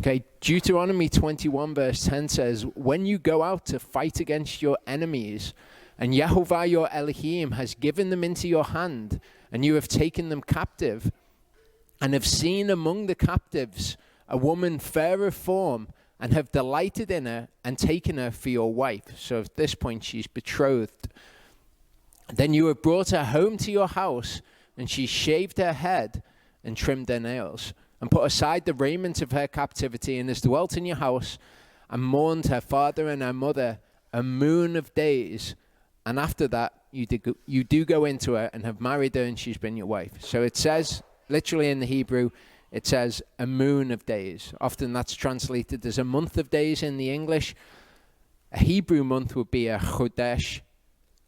Okay, Deuteronomy 21 verse 10 says, when you go out to fight against your enemies, and Yehovah your Elohim has given them into your hand, and you have taken them captive, and have seen among the captives a woman fair of form, and have delighted in her, and taken her for your wife. So at this point she's betrothed. Then you have brought her home to your house, and she shaved her head, and trimmed her nails, and put aside the raiment of her captivity, and has dwelt in your house, and mourned her father and her mother a moon of days. And after that, you do go into her and have married her, and she's been your wife. So it says, literally in the Hebrew, it says a moon of days. Often that's translated as a month of days in the English. A Hebrew month would be a chodesh.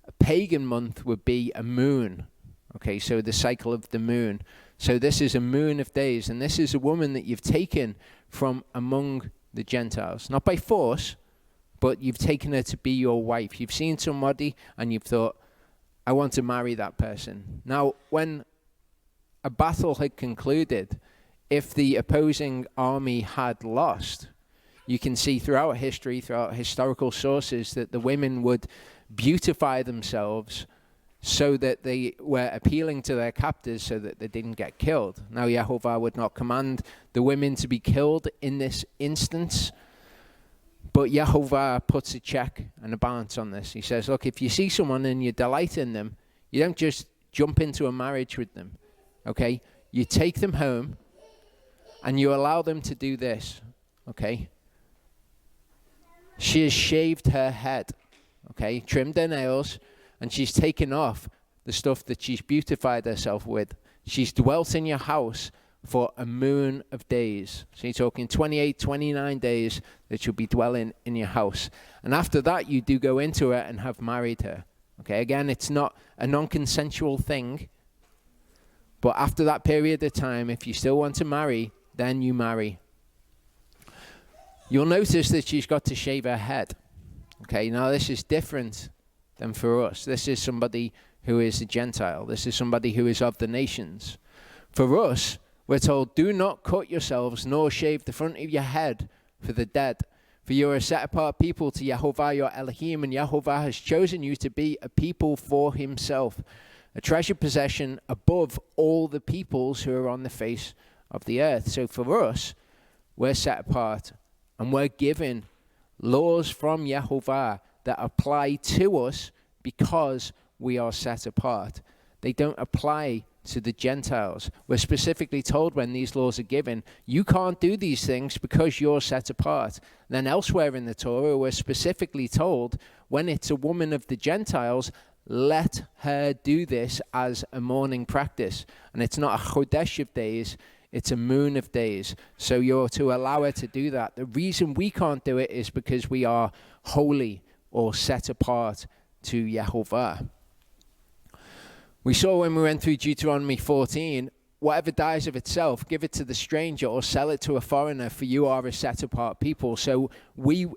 A pagan month would be a moon. Okay, so the cycle of the moon. So this is a moon of days, and this is a woman that you've taken from among the Gentiles. Not by force, but you've taken her to be your wife. You've seen somebody and you've thought, I want to marry that person. Now, when a battle had concluded, if the opposing army had lost, you can see throughout history, throughout historical sources, that the women would beautify themselves so that they were appealing to their captors so that they didn't get killed. Now, Yehovah would not command the women to be killed in this instance, but Yehovah puts a check and a balance on this. He says, look, if you see someone and you delight in them, you don't just jump into a marriage with them, okay? You take them home and you allow them to do this, okay? She has shaved her head, okay, trimmed her nails, and she's taken off the stuff that she's beautified herself with. She's dwelt in your house for a moon of days. So you're talking 28, 29 days that she'll be dwelling in your house. And after that, you do go into her and have married her. Okay, again, it's not a non-consensual thing. But after that period of time, if you still want to marry, then you marry. You'll notice that she's got to shave her head. Okay, now this is different than for us. This is somebody who is a Gentile. This is somebody who is of the nations. For us, we're told, do not cut yourselves, nor shave the front of your head for the dead. For you are a set-apart people to Yehovah your Elohim, and Yehovah has chosen you to be a people for himself, a treasured possession above all the peoples who are on the face of the earth. So for us, we're set apart, and we're given laws from Yehovah that apply to us because we are set apart. They don't apply to the Gentiles. We're specifically told when these laws are given, you can't do these things because you're set apart. Then elsewhere in the Torah, we're specifically told when it's a woman of the Gentiles, let her do this as a mourning practice. And it's not a chodesh of days, it's a moon of days. So you're to allow her to do that. The reason we can't do it is because we are holy or set apart to Yehovah. We saw when we went through Deuteronomy 14, whatever dies of itself, give it to the stranger or sell it to a foreigner, for you are a set-apart people. So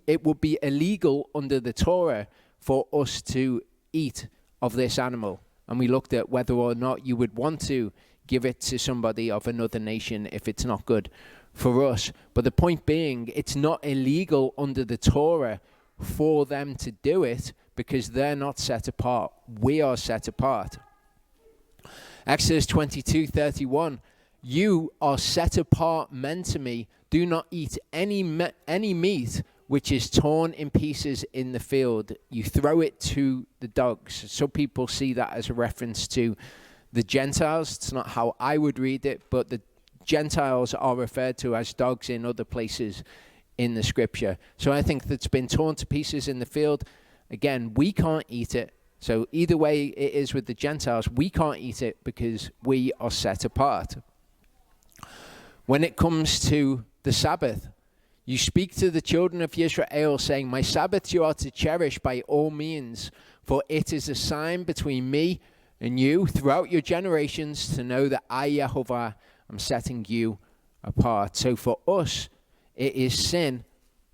it would be illegal under the Torah for us to eat of this animal. And we looked at whether or not you would want to give it to somebody of another nation if it's not good for us. But the point being, it's not illegal under the Torah for them to do it because they're not set apart. We are set apart. Exodus 22:31, you are set apart men to me. Do not eat any meat which is torn in pieces in the field. You throw it to the dogs. Some people see that as a reference to the Gentiles. It's not how I would read it, but the Gentiles are referred to as dogs in other places in the scripture. So I think that's been torn to pieces in the field. Again, we can't eat it. So either way it is with the Gentiles, we can't eat it because we are set apart. When it comes to the Sabbath, you speak to the children of Israel, saying, my Sabbath you are to cherish by all means, for it is a sign between me and you throughout your generations to know that I, Yehovah, am setting you apart. So for us, it is sin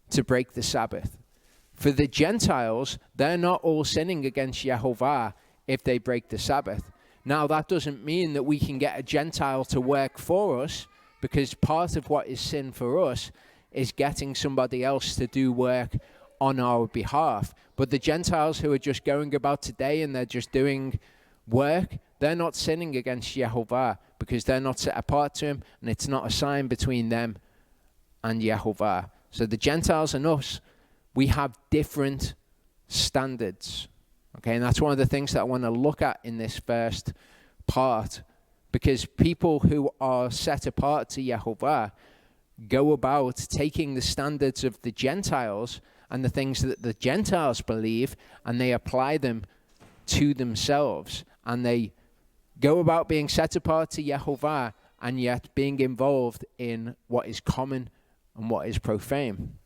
to break the Sabbath. For the Gentiles, they're not all sinning against Yehovah if they break the Sabbath. Now, that doesn't mean that we can get a Gentile to work for us, because part of what is sin for us is getting somebody else to do work on our behalf. But the Gentiles who are just going about today and they're just doing work, they're not sinning against Yehovah because they're not set apart to him, and it's not a sign between them and Yehovah. So the Gentiles and us, we have different standards. Okay, and that's one of the things that I want to look at in this first part, because people who are set apart to Yehovah go about taking the standards of the Gentiles and the things that the Gentiles believe, and they apply them to themselves, and they go about being set apart to Yehovah and yet being involved in what is common and what is profane.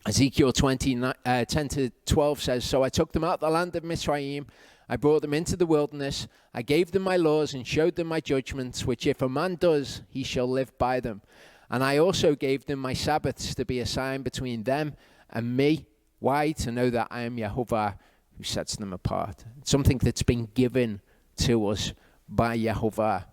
Ezekiel 10-12 says, "So I took them out of the land of Mizraim, I brought them into the wilderness, I gave them my laws and showed them my judgments, which if a man does, he shall live by them. And I also gave them my Sabbaths to be a sign between them and me." Why? To know that I am Yehovah who sets them apart. It's something that's been given to us by Yehovah.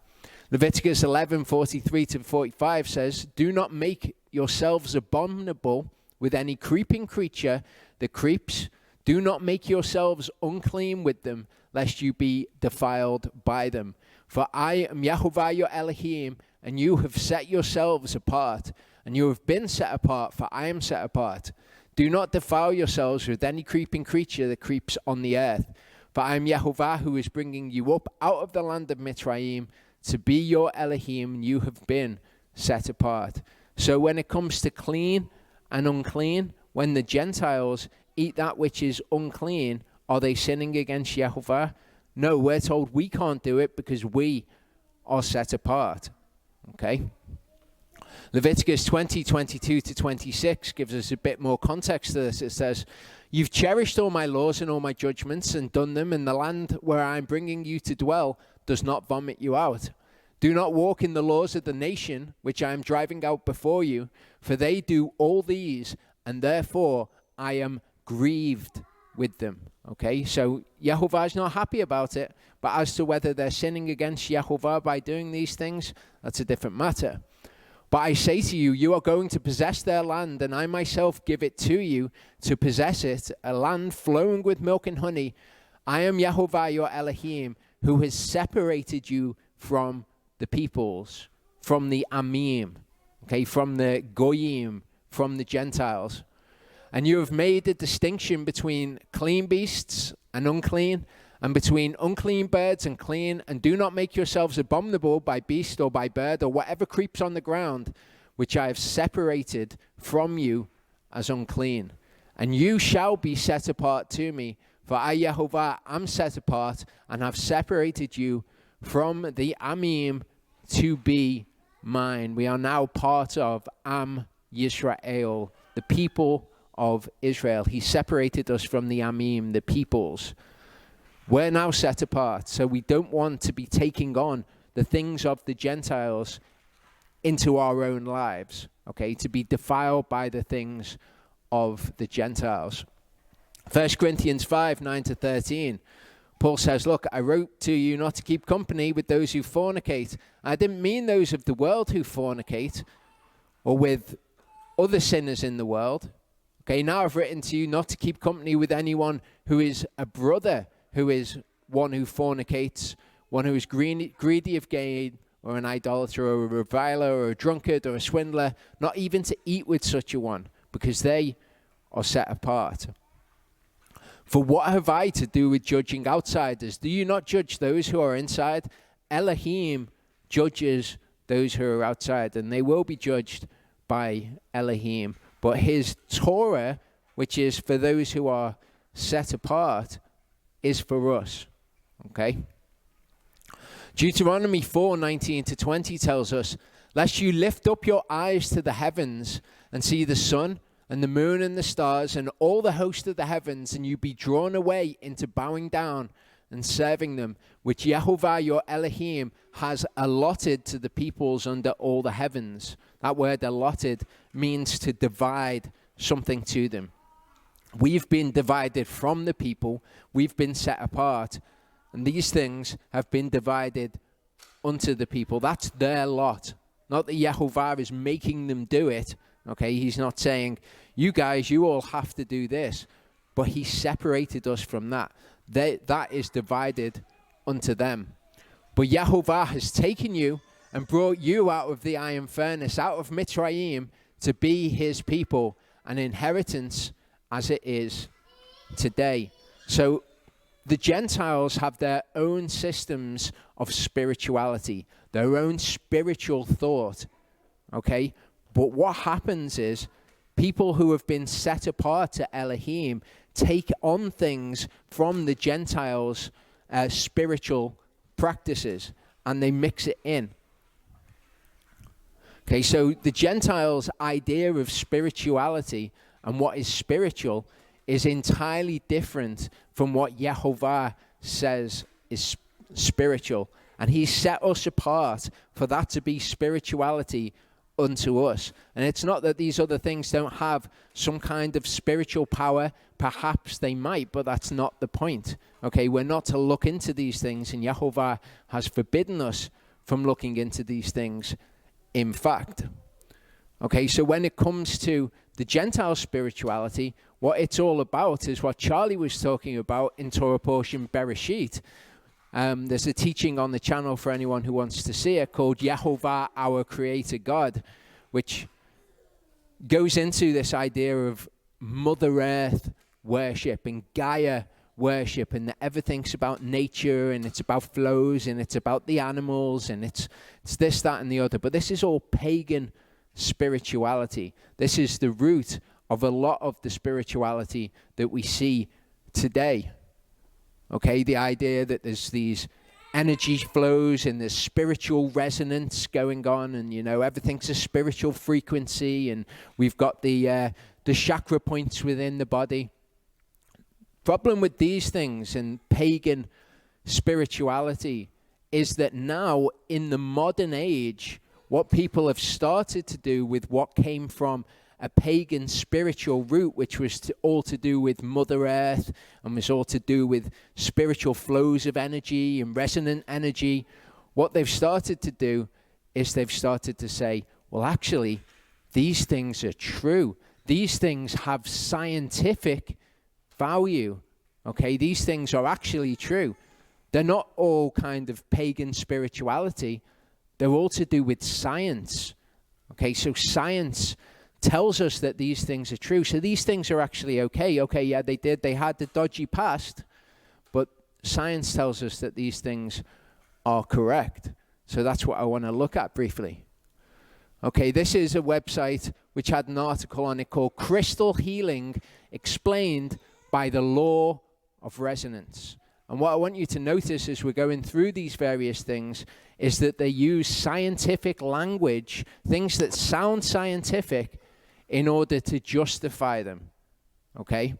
Leviticus 11:43-45 says, "Do not make yourselves abominable with any creeping creature that creeps. Do not make yourselves unclean with them, lest you be defiled by them. For I am Yehovah your Elohim, and you have set yourselves apart, and you have been set apart, for I am set apart. Do not defile yourselves with any creeping creature that creeps on the earth. For I am Yehovah who is bringing you up out of the land of Mitzrayim to be your Elohim, and you have been set apart." So when it comes to clean and unclean, when the Gentiles eat that which is unclean, are they sinning against Yehovah? No, we're told we can't do it because we are set apart. Okay? Leviticus 20:22-26 gives us a bit more context to this. It says, "You've cherished all my laws and all my judgments and done them, and the land where I'm bringing you to dwell does not vomit you out. Do not walk in the laws of the nation which I am driving out before you, for they do all these, and therefore I am grieved with them." Okay, so Yehovah's not happy about it, but as to whether they're sinning against Yehovah by doing these things, that's a different matter. "But I say to you, you are going to possess their land, and I myself give it to you to possess it, a land flowing with milk and honey. I am Yehovah your Elohim, who has separated you from the peoples, from the Amim, okay, from the Goyim, from the Gentiles. And you have made a distinction between clean beasts and unclean, and between unclean birds and clean, and do not make yourselves abominable by beast or by bird or whatever creeps on the ground, which I have separated from you as unclean. And you shall be set apart to me, for I, Yehovah, am set apart and have separated you from the Amim to be mine." We are now part of Am Yisrael, the people of Israel. He separated us from the Amim, the peoples. We're now set apart, so we don't want to be taking on the things of the Gentiles into our own lives, okay, to be defiled by the things of the Gentiles. 1 Corinthians 5:9-13. Paul says, "Look, I wrote to you not to keep company with those who fornicate. I didn't mean those of the world who fornicate, or with other sinners in the world. Okay, now I've written to you not to keep company with anyone who is a brother, who is one who fornicates, one who is greedy of gain, or an idolater, or a reviler, or a drunkard, or a swindler, not even to eat with such a one, because they are set apart. For what have I to do with judging outsiders? Do you not judge those who are inside? Elohim judges those who are outside, and they will be judged by Elohim. But his Torah, which is for those who are set apart, is for us." Okay? Deuteronomy 4:19-20 tells us, "Lest you lift up your eyes to the heavens and see the sun and the moon and the stars and all the host of the heavens, and you be drawn away into bowing down and serving them, which Yehovah your Elohim has allotted to the peoples under all the heavens." That word allotted means to divide something to them. We've been divided from the people. We've been set apart. And these things have been divided unto the people. That's their lot. Not that Yehovah is making them do it. Okay, he's not saying, you guys, you all have to do this. But he separated us from that. That is divided unto them. But Yehovah has taken you and brought you out of the iron furnace, out of Mitzrayim, to be his people, an inheritance as it is today. So the Gentiles have their own systems of spirituality, their own spiritual thought, okay? But what happens is people who have been set apart to Elohim take on things from the Gentiles' spiritual practices, and they mix it in. Okay, so the Gentiles' idea of spirituality and what is spiritual is entirely different from what Yehovah says is spiritual. And he set us apart for that to be spirituality unto us. And it's not that these other things don't have some kind of spiritual power. Perhaps they might, but that's not the point. Okay, we're not to look into these things, and Yehovah has forbidden us from looking into these things, in fact. Okay, so when it comes to the Gentile spirituality, what it's all about is what Charlie was talking about in Torah portion Bereshit. There's a teaching on the channel for anyone who wants to see it called Yehovah, Our Creator God, which goes into this idea of Mother Earth worship and Gaia worship, and that everything's about nature, and it's about flows, and it's about the animals, and it's this, that, and the other. But this is all pagan spirituality. This is the root of a lot of the spirituality that we see today. Okay, the idea that there's these energy flows and there's spiritual resonance going on, and everything's a spiritual frequency, and we've got the chakra points within the body. Problem with these things and pagan spirituality is that now in the modern age, what people have started to do with what came from a pagan spiritual root, which was all to do with Mother Earth and was all to do with spiritual flows of energy and resonant energy, what they've started to do is they've started to say, well, actually, these things are true. These things have scientific value. Okay, these things are actually true. They're not all kind of pagan spirituality. They're all to do with science. Okay, so science tells us that these things are true. So these things are actually okay. Okay, yeah, they had the dodgy past, but science tells us that these things are correct. So that's what I want to look at briefly. Okay, this is a website which had an article on it called Crystal Healing Explained by the Law of Resonance. And what I want you to notice as we're going through these various things is that they use scientific language, things that sound scientific, in order to justify them, okay?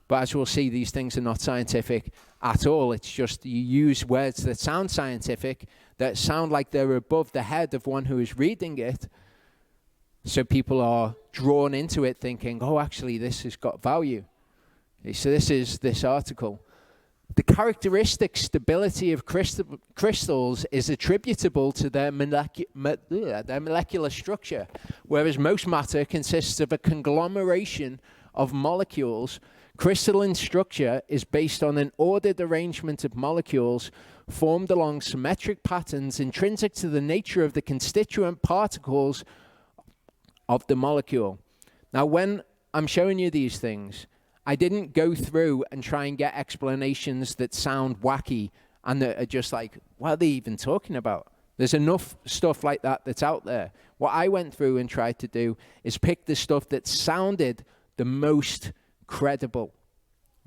But as we'll see, these things are not scientific at all. It's just you use words that sound scientific, that sound like they're above the head of one who is reading it, so people are drawn into it thinking, oh, actually, this has got value. Okay, so this is this article. The characteristic stability of crystals is attributable to their molecular structure, whereas most matter consists of a conglomeration of molecules. Crystalline structure is based on an ordered arrangement of molecules formed along symmetric patterns intrinsic to the nature of the constituent particles of the molecule. Now, when I'm showing you these things, I didn't go through and try and get explanations that sound wacky and that are just like, what are they even talking about? There's enough stuff like that that's out there. What I went through and tried to do is pick the stuff that sounded the most credible,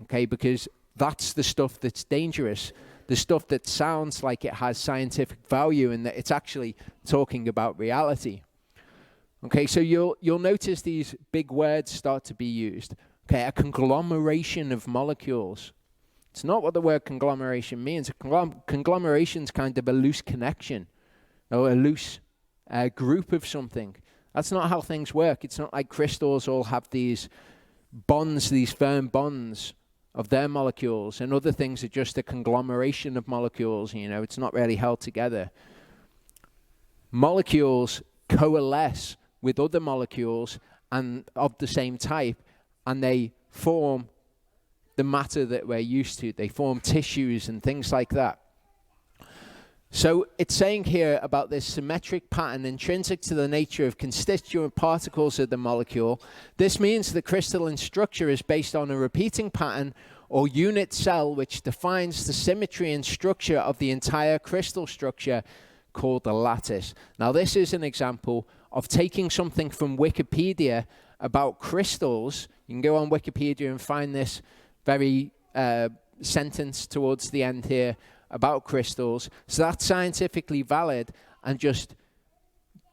okay? Because that's the stuff that's dangerous, the stuff that sounds like it has scientific value and that it's actually talking about reality. Okay, so you'll notice these big words start to be used. Okay, a conglomeration of molecules. It's not what the word conglomeration means. Conglomeration is kind of a loose connection or a loose group of something. That's not how things work. It's not like crystals all have these bonds, these firm bonds of their molecules, and other things are just a conglomeration of molecules. It's not really held together. Molecules coalesce with other molecules and of the same type, and they form the matter that we're used to. They form tissues and things like that. So it's saying here about this symmetric pattern intrinsic to the nature of constituent particles of the molecule. This means the crystalline structure is based on a repeating pattern or unit cell which defines the symmetry and structure of the entire crystal structure, called the lattice. Now this is an example of taking something from Wikipedia about crystals. You can go on Wikipedia and find this very sentence towards the end here about crystals. So that's scientifically valid, and just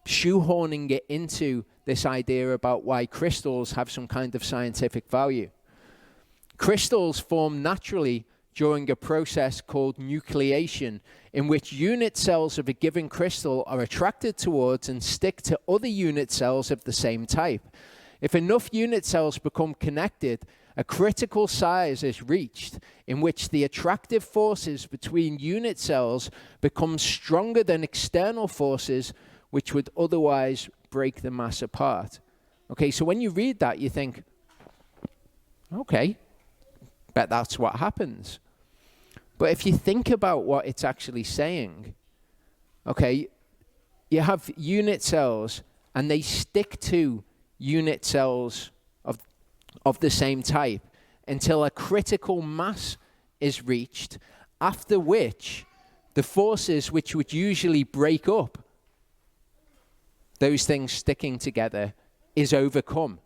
shoehorning it into this idea about why crystals have some kind of scientific value. Crystals form naturally during a process called nucleation, in which unit cells of a given crystal are attracted towards and stick to other unit cells of the same type. If enough unit cells become connected, a critical size is reached in which the attractive forces between unit cells become stronger than external forces which would otherwise break the mass apart. Okay, so when you read that, you think, okay, bet that's what happens. But if you think about what it's actually saying, okay, you have unit cells and they stick to unit cells of the same type until a critical mass is reached, after which the forces which would usually break up those things sticking together is overcome.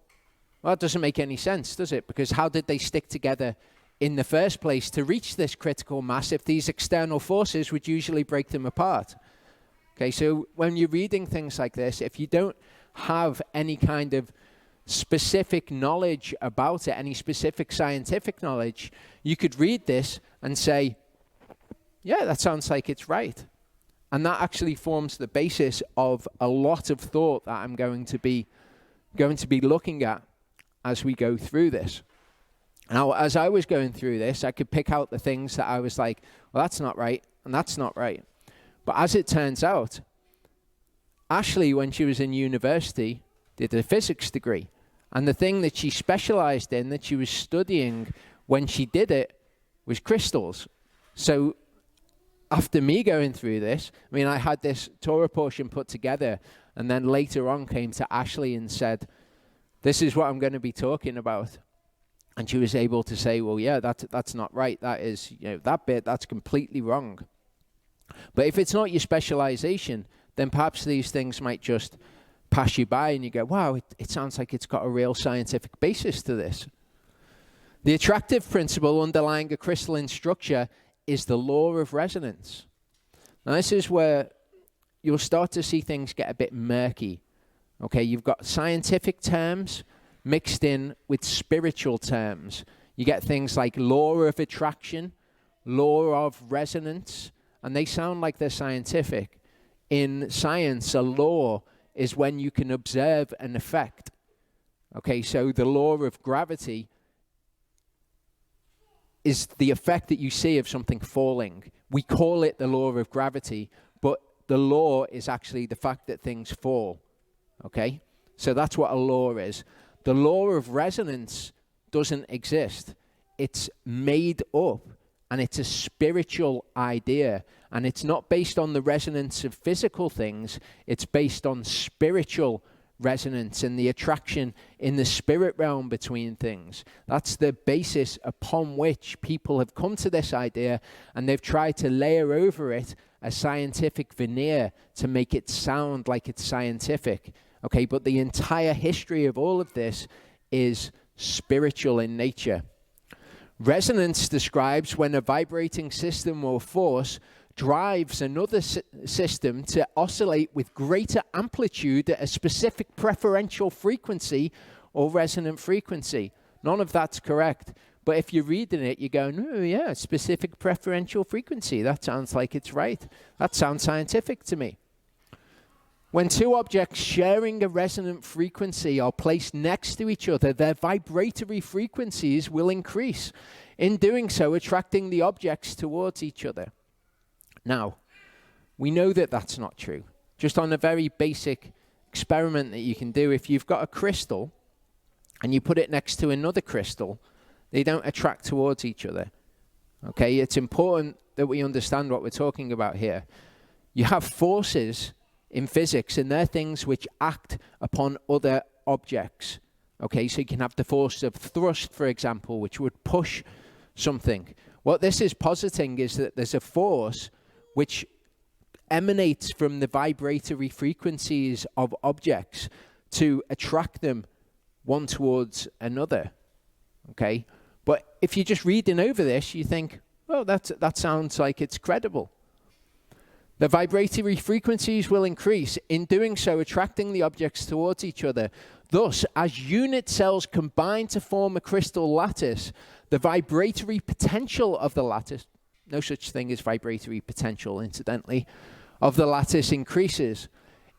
Well, that doesn't make any sense, does it? Because how did they stick together in the first place to reach this critical mass if these external forces would usually break them apart? Okay, so when you're reading things like this, if you don't have any kind of specific knowledge about it, any specific scientific knowledge, you could read this and say, yeah, that sounds like it's right. And that actually forms the basis of a lot of thought that I'm going to be looking at as we go through this. Now, as I was going through this, I could pick out the things that I was like, well, that's not right, and that's not right. But as it turns out, Ashley, when she was in university, did a physics degree. And the thing that she specialized in, that she was studying when she did it, was crystals. So after me going through this, I mean, I had this Torah portion put together, and then later on came to Ashley and said, this is what I'm going to be talking about. And she was able to say, well, yeah, that's not right. That is, that bit, that's completely wrong. But if it's not your specialization, then perhaps these things might just pass you by and you go, wow, it sounds like it's got a real scientific basis to this. The attractive principle underlying a crystalline structure is the law of resonance. Now, this is where you'll start to see things get a bit murky. Okay, you've got scientific terms mixed in with spiritual terms. You get things like law of attraction, law of resonance, and they sound like they're scientific. In science, a law is when you can observe an effect. Okay, so the law of gravity is the effect that you see of something falling. We call it the law of gravity, but the law is actually the fact that things fall. Okay, so that's what a law is. The law of resonance doesn't exist. It's made up, and it's a spiritual idea. And it's not based on the resonance of physical things. It's based on spiritual resonance and the attraction in the spirit realm between things. That's the basis upon which people have come to this idea, and they've tried to layer over it a scientific veneer to make it sound like it's scientific. Okay, but the entire history of all of this is spiritual in nature. Resonance describes when a vibrating system or force drives another system to oscillate with greater amplitude at a specific preferential frequency or resonant frequency. None of that's correct. But if you're reading it, you're going, oh yeah, specific preferential frequency. That sounds like it's right. That sounds scientific to me. When two objects sharing a resonant frequency are placed next to each other, their vibratory frequencies will increase. In doing so, attracting the objects towards each other. Now, we know that that's not true. Just on a very basic experiment that you can do. If you've got a crystal and you put it next to another crystal, they don't attract towards each other. Okay, it's important that we understand what we're talking about here. You have forces in physics, and they're things which act upon other objects. Okay, so you can have the force of thrust, for example, which would push something. What this is positing is that there's a force which emanates from the vibratory frequencies of objects to attract them one towards another. Okay, but if you're just reading over this, you think, well, that sounds like it's credible. The vibratory frequencies will increase, in doing so attracting the objects towards each other. Thus, as unit cells combine to form a crystal lattice, the vibratory potential of the lattice, no such thing as vibratory potential, incidentally, of the lattice increases.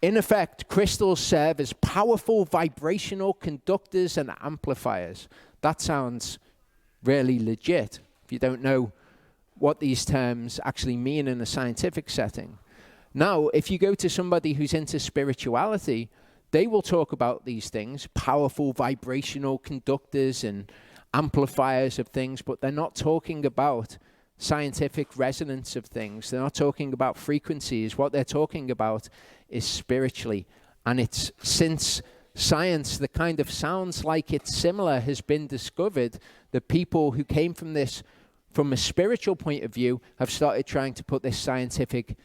In effect, crystals serve as powerful vibrational conductors and amplifiers. That sounds really legit if you don't know what these terms actually mean in a scientific setting. Now, if you go to somebody who's into spirituality, they will talk about these things, powerful vibrational conductors and amplifiers of things, but they're not talking about scientific resonance of things. They're not talking about frequencies. What they're talking about is spiritually. And it's since science that kind of sounds like it's similar has been discovered, the people who came from this from a spiritual point of view have started trying to put this scientific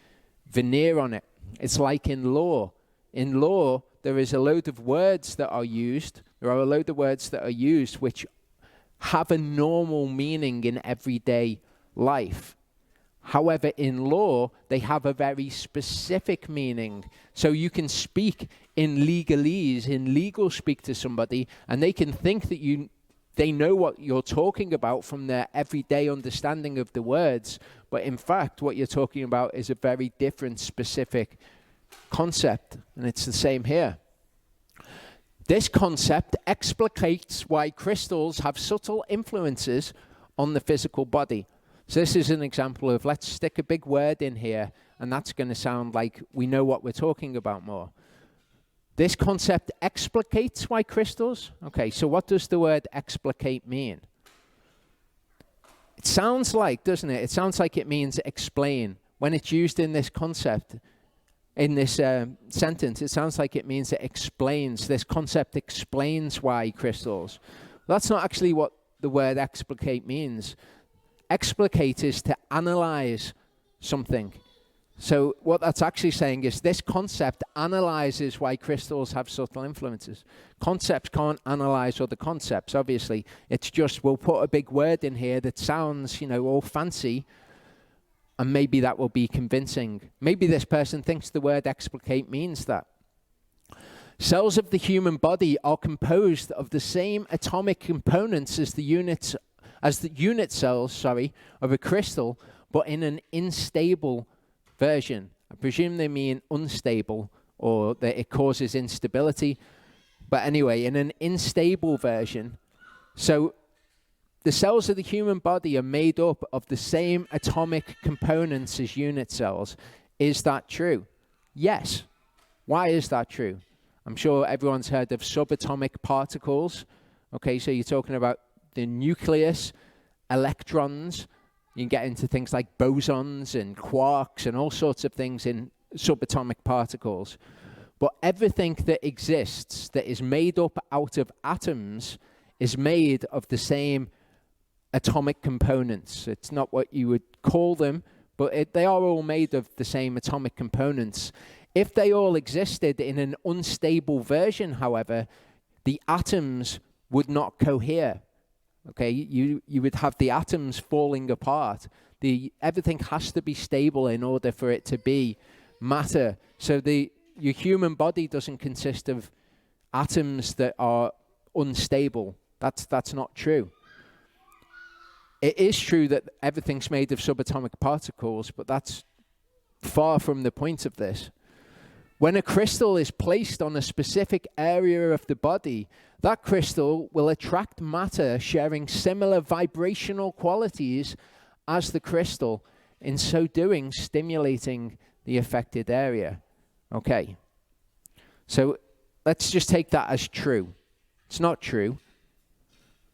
veneer on it. It's like in law. In law, there is a load of words that are used. There are a load of words that are used which have a normal meaning in everyday life. However, in law, they have a very specific meaning. So you can speak in legalese, in legal speak to somebody, and they can think that they know what you're talking about from their everyday understanding of the words. But in fact, what you're talking about is a very different, specific concept. And it's the same here. This concept explicates why crystals have subtle influences on the physical body. So this is an example of, let's stick a big word in here, and that's going to sound like we know what we're talking about more. This concept explicates why crystals? Okay, so what does the word explicate mean? It sounds like, doesn't it? It sounds like it means explain. When it's used in this concept, in this sentence, it sounds like it means it explains. This concept explains why crystals. Well, that's not actually what the word explicate means. Explicate is to analyze something. So what that's actually saying is this concept analyzes why crystals have subtle influences. Concepts can't analyze other concepts, obviously. It's just we'll put a big word in here that sounds, all fancy, and maybe that will be convincing. Maybe this person thinks the word explicate means that. Cells of the human body are composed of the same atomic components as the unit cells, of a crystal, but in an unstable version. I presume they mean unstable, or that it causes instability. But anyway, in an unstable version. So the cells of the human body are made up of the same atomic components as unit cells. Is that true? Yes. Why is that true? I'm sure everyone's heard of subatomic particles. Okay, so you're talking about the nucleus, electrons. You can get into things like bosons and quarks and all sorts of things in subatomic particles. But everything that exists that is made up out of atoms is made of the same atomic components. It's not what you would call them, but they are all made of the same atomic components. If they all existed in an unstable version, however, the atoms would not cohere. Okay, you would have the atoms falling apart. Everything has to be stable in order for it to be matter. So your human body doesn't consist of atoms that are unstable. That's not true. It is true that everything's made of subatomic particles, but that's far from the point of this. When a crystal is placed on a specific area of the body, that crystal will attract matter sharing similar vibrational qualities as the crystal, in so doing stimulating the affected area. Okay. So let's just take that as true. It's not true,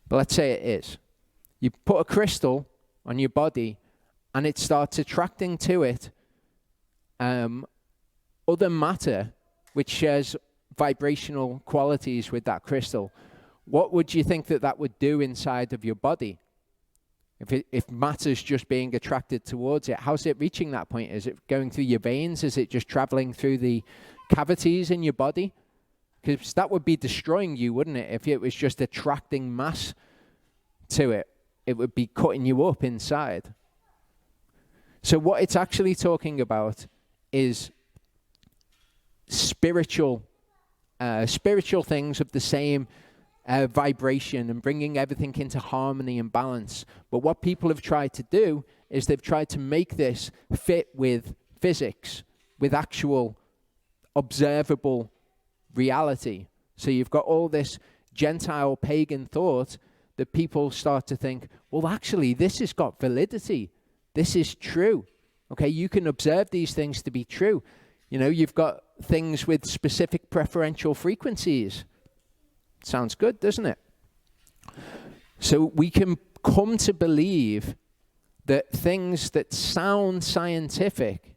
but let's say it is. You put a crystal on your body and it starts attracting to it other matter which shares vibrational qualities with that crystal. What would you think that would do inside of your body? If matter's just being attracted towards it, how's it reaching that point? Is it going through your veins? Is it just traveling through the cavities in your body? Because that would be destroying you, wouldn't it? If it was just attracting mass to it, it would be cutting you up inside. So what it's actually talking about is spiritual things of the same vibration and bringing everything into harmony and balance. But what people have tried to do is they've tried to make this fit with physics, with actual observable reality. So you've got all this Gentile pagan thought that people start to think, well, actually, this has got validity. This is true. Okay, you can observe these things to be true. You know, you've got things with specific preferential frequencies. Sounds good, doesn't it? So we can come to believe that things that sound scientific,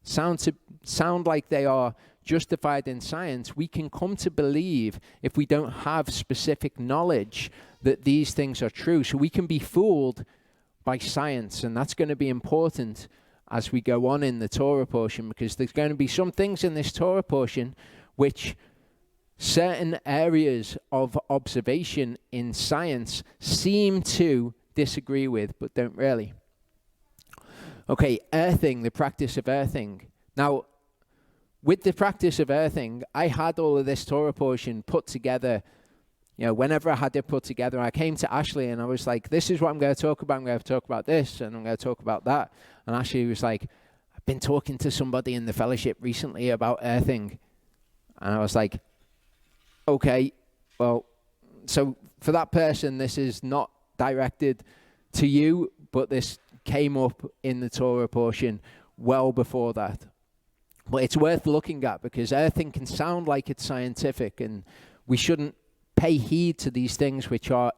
sound like they are justified in science, we can come to believe, if we don't have specific knowledge, that these things are true. So we can be fooled by science, and that's going to be important as we go on in the Torah portion, because there's going to be some things in this Torah portion which certain areas of observation in science seem to disagree with, but don't really. Okay, earthing, the practice of earthing. Now, with the practice of earthing, I had all of this Torah portion put together. You know, whenever I had it put together, I came to Ashley and I was like, this is what I'm going to talk about. I'm going to talk about this and I'm going to talk about that. And Ashley was like, I've been talking to somebody in the fellowship recently about earthing. And I was like, okay, well, so for that person, this is not directed to you, but this came up in the Torah portion well before that. But it's worth looking at because earthing can sound like it's scientific, and we shouldn't pay heed to these things which are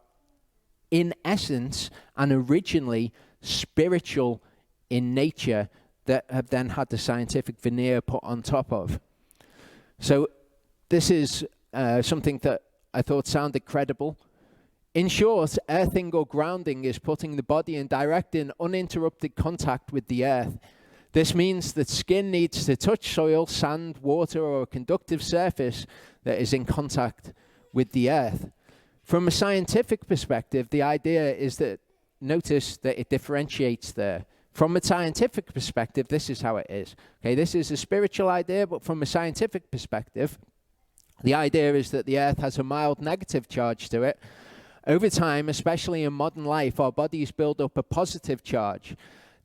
in essence and originally spiritual in nature that have then had the scientific veneer put on top of. So this is something that I thought sounded credible. In short, earthing or grounding is putting the body in direct and uninterrupted contact with the earth. This means that skin needs to touch soil, sand, water, or a conductive surface that is in contact with the earth. From a scientific perspective, the idea is that, notice that it differentiates there. From a scientific perspective, this is how it is. Okay, this is a spiritual idea, but from a scientific perspective, the idea is that the earth has a mild negative charge to it. Over time, especially in modern life, our bodies build up a positive charge.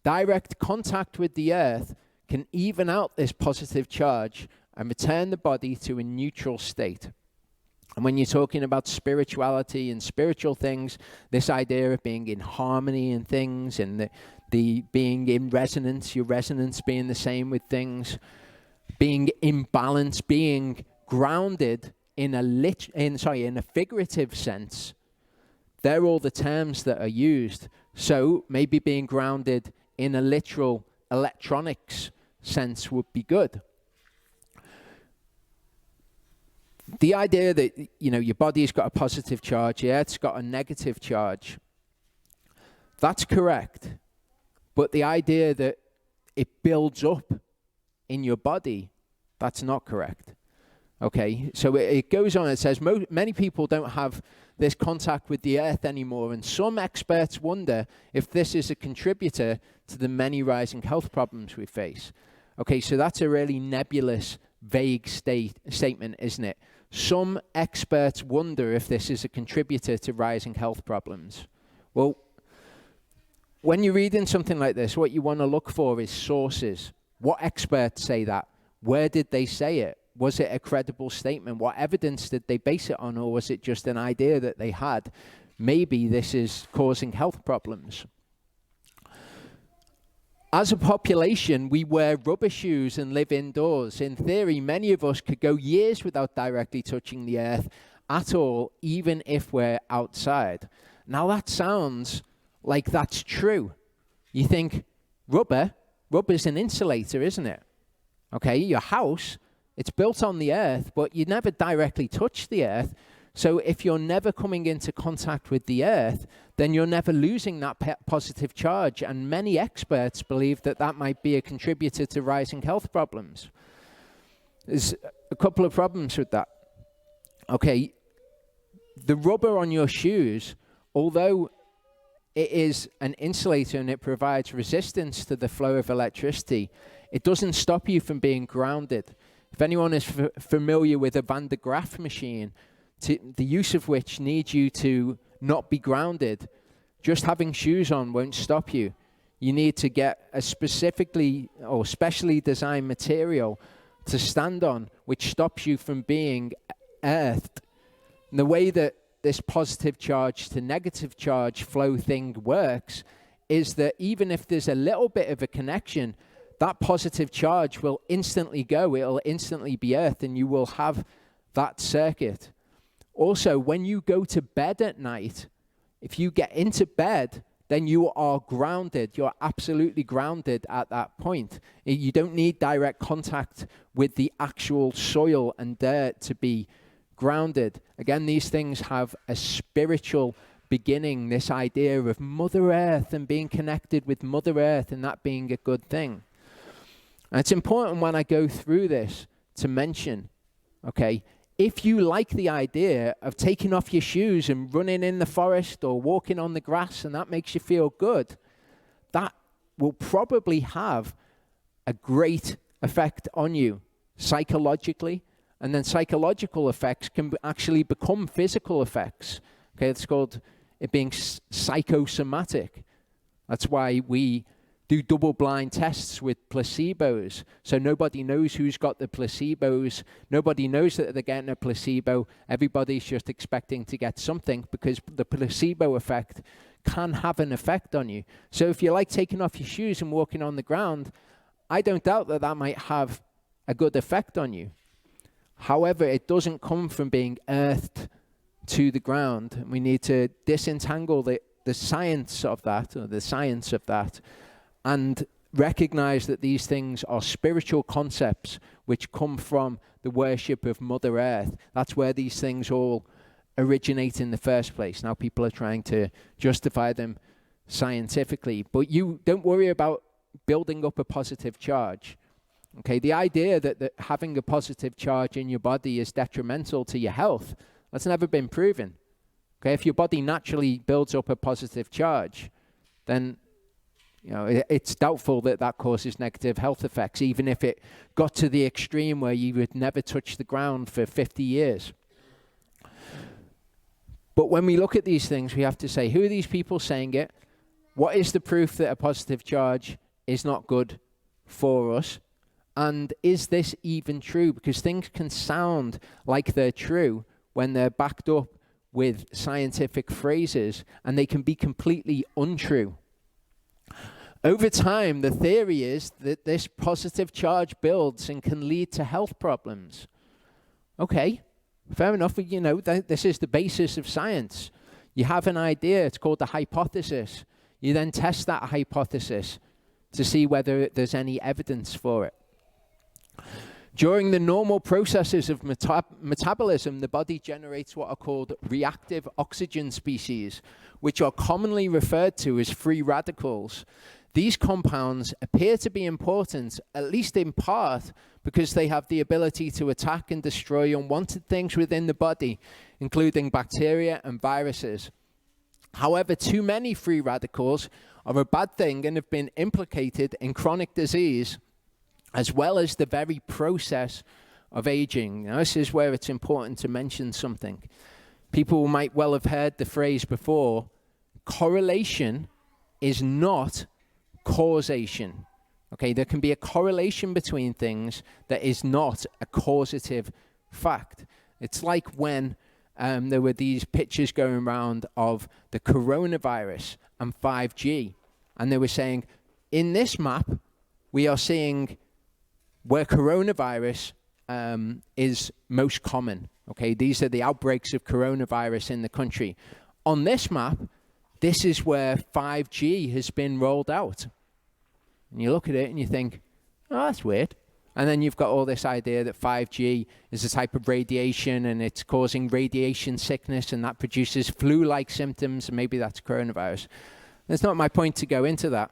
Direct contact with the earth can even out this positive charge and return the body to a neutral state. And when you're talking about spirituality and spiritual things, this idea of being in harmony and things, and the being in resonance, your resonance being the same with things, being in balance, being grounded in a figurative sense, they're all the terms that are used. So maybe being grounded in a literal electronics sense would be good. The idea that, you know, your body's got a positive charge, the earth's got a negative charge, that's correct. But the idea that it builds up in your body, that's not correct. Okay, so it goes on, it says, many people don't have this contact with the earth anymore, and some experts wonder if this is a contributor to the many rising health problems we face. Okay, so that's a really nebulous, vague statement, isn't it? Some experts wonder if this is a contributor to rising health problems. Well, when you're reading something like this, what you want to look for is sources. What experts say that? Where did they say it? Was it a credible statement? What evidence did they base it on, or was it just an idea that they had? Maybe this is causing health problems. As a population, we wear rubber shoes and live indoors. In theory, many of us could go years without directly touching the earth at all, even if we're outside. Now that sounds like that's true. You think, rubber's an insulator, isn't it? Okay, your house, it's built on the earth, but you never directly touch the earth. So if you're never coming into contact with the earth, then you're never losing that positive charge. And many experts believe that that might be a contributor to rising health problems. There's a couple of problems with that. Okay, the rubber on your shoes, although it is an insulator and it provides resistance to the flow of electricity, it doesn't stop you from being grounded. If anyone is familiar with a Van de Graaff machine, the use of which needs you to not be grounded, just having shoes on won't stop you. You need to get a specifically or specially designed material to stand on, which stops you from being earthed. And the way that this positive charge to negative charge flow thing works is that even if there's a little bit of a connection, that positive charge will instantly go. It'll instantly be earthed, and you will have that circuit. Also, when you go to bed at night, if you get into bed, then you are grounded. You're absolutely grounded at that point. You don't need direct contact with the actual soil and dirt to be grounded. Again, these things have a spiritual beginning, this idea of Mother Earth and being connected with Mother Earth and that being a good thing. And it's important when I go through this to mention, okay, if you like the idea of taking off your shoes and running in the forest or walking on the grass and that makes you feel good, that will probably have a great effect on you psychologically. And then psychological effects can actually become physical effects. Okay, it's called it being psychosomatic. That's why we do double-blind tests with placebos. So nobody knows who's got the placebos. Nobody knows that they're getting a placebo. Everybody's just expecting to get something because the placebo effect can have an effect on you. So if you like taking off your shoes and walking on the ground, I don't doubt that that might have a good effect on you. However, it doesn't come from being earthed to the ground. We need to disentangle the science of that, or the science of that, and recognize that these things are spiritual concepts which come from the worship of Mother Earth. That's where these things all originate in the first place. Now people are trying to justify them scientifically, but you don't worry about building up a positive charge. Okay, the idea that having a positive charge in your body is detrimental to your health, that's never been proven. Okay, if your body naturally builds up a positive charge, then it's doubtful that that causes negative health effects, even if it got to the extreme where you would never touch the ground for 50 years. But when we look at these things, we have to say, who are these people saying it? What is the proof that a positive charge is not good for us? And is this even true? Because things can sound like they're true when they're backed up with scientific phrases, and they can be completely untrue. Over time, the theory is that this positive charge builds and can lead to health problems. Okay, fair enough. This is the basis of science. You have an idea, it's called a hypothesis. You then test that hypothesis to see whether there's any evidence for it. During the normal processes of metabolism, the body generates what are called reactive oxygen species, which are commonly referred to as free radicals. These compounds appear to be important, at least in part, because they have the ability to attack and destroy unwanted things within the body, including bacteria and viruses. However, too many free radicals are a bad thing and have been implicated in chronic disease, as well as the very process of aging. Now, this is where it's important to mention something. People might well have heard the phrase before, correlation is not causation. Okay, there can be a correlation between things that is not a causative fact. It's like when there were these pictures going around of the coronavirus and 5G, and they were saying, in this map, we are seeing where coronavirus is most common. Okay, these are the outbreaks of coronavirus in the country. On this map, this is where 5G has been rolled out. And you look at it and you think, oh, that's weird. And then you've got all this idea that 5G is a type of radiation and it's causing radiation sickness and that produces flu-like symptoms, and maybe that's coronavirus. It's not my point to go into that.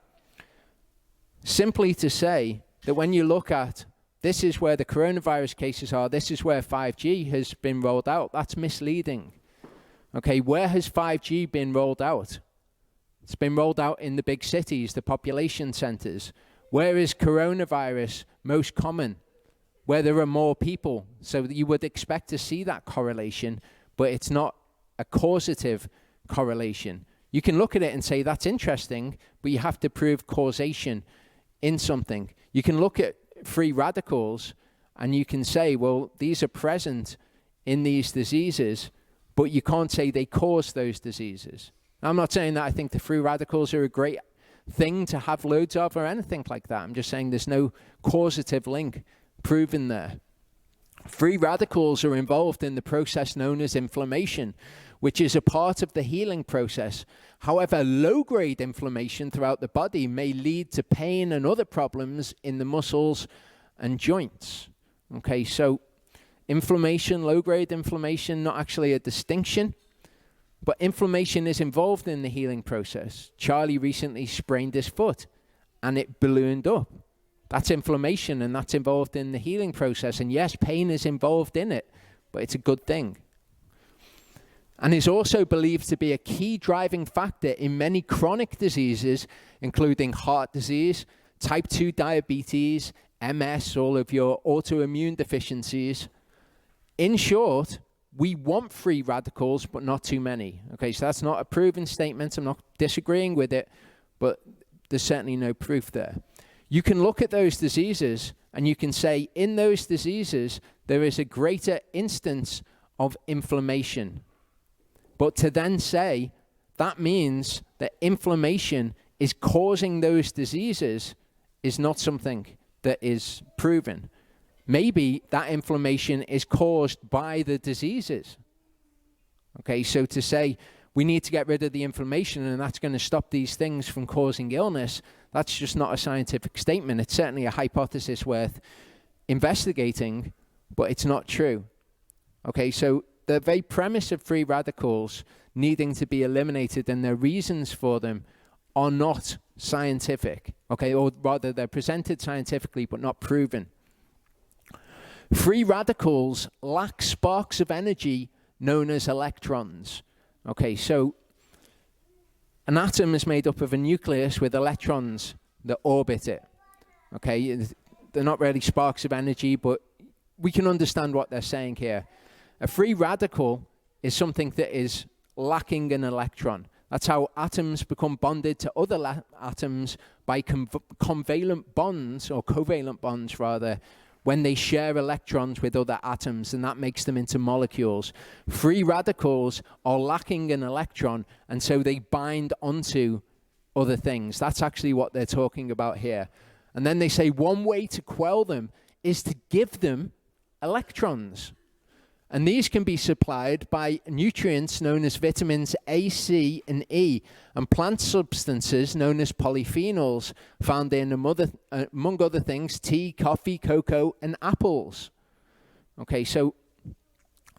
Simply to say that when you look at this is where the coronavirus cases are, this is where 5G has been rolled out, that's misleading. Okay, where has 5G been rolled out? It's been rolled out in the big cities, the population centers. Where is coronavirus most common? Where there are more people. So you would expect to see that correlation, but it's not a causative correlation. You can look at it and say, that's interesting, but you have to prove causation in something. You can look at free radicals and you can say, well, these are present in these diseases, but you can't say they cause those diseases. I'm not saying that I think the free radicals are a great thing to have loads of or anything like that. I'm just saying there's no causative link proven there. Free radicals are involved in the process known as inflammation, which is a part of the healing process. However, low-grade inflammation throughout the body may lead to pain and other problems in the muscles and joints. Okay, so inflammation, low-grade inflammation, not actually a distinction, but inflammation is involved in the healing process. Charlie recently sprained his foot and it ballooned up. That's inflammation and that's involved in the healing process. And yes, pain is involved in it, but it's a good thing. And is also believed to be a key driving factor in many chronic diseases, including heart disease, type 2 diabetes, MS, all of your autoimmune deficiencies. In short, we want free radicals, but not too many. Okay, so that's not a proven statement. I'm not disagreeing with it, but there's certainly no proof there. You can look at those diseases and you can say in those diseases, there is a greater instance of inflammation. But to then say that means that inflammation is causing those diseases is not something that is proven. Maybe that inflammation is caused by the diseases. Okay, so to say we need to get rid of the inflammation and that's going to stop these things from causing illness, that's just not a scientific statement. It's certainly a hypothesis worth investigating, but it's not true. Okay, so the very premise of free radicals needing to be eliminated and the reasons for them are not scientific. Okay, or rather they're presented scientifically but not proven. Free radicals lack sparks of energy known as electrons. Okay, so an atom is made up of a nucleus with electrons that orbit it. Okay, they're not really sparks of energy, but we can understand what they're saying here. A free radical is something that is lacking an electron. That's how atoms become bonded to other atoms by covalent bonds, or covalent bonds rather, when they share electrons with other atoms, and that makes them into molecules. Free radicals are lacking an electron, and so they bind onto other things. That's actually what they're talking about here. And then they say one way to quell them is to give them electrons. And these can be supplied by nutrients known as vitamins A, C, and E, and plant substances known as polyphenols, found in, among other things, tea, coffee, cocoa, and apples. Okay, so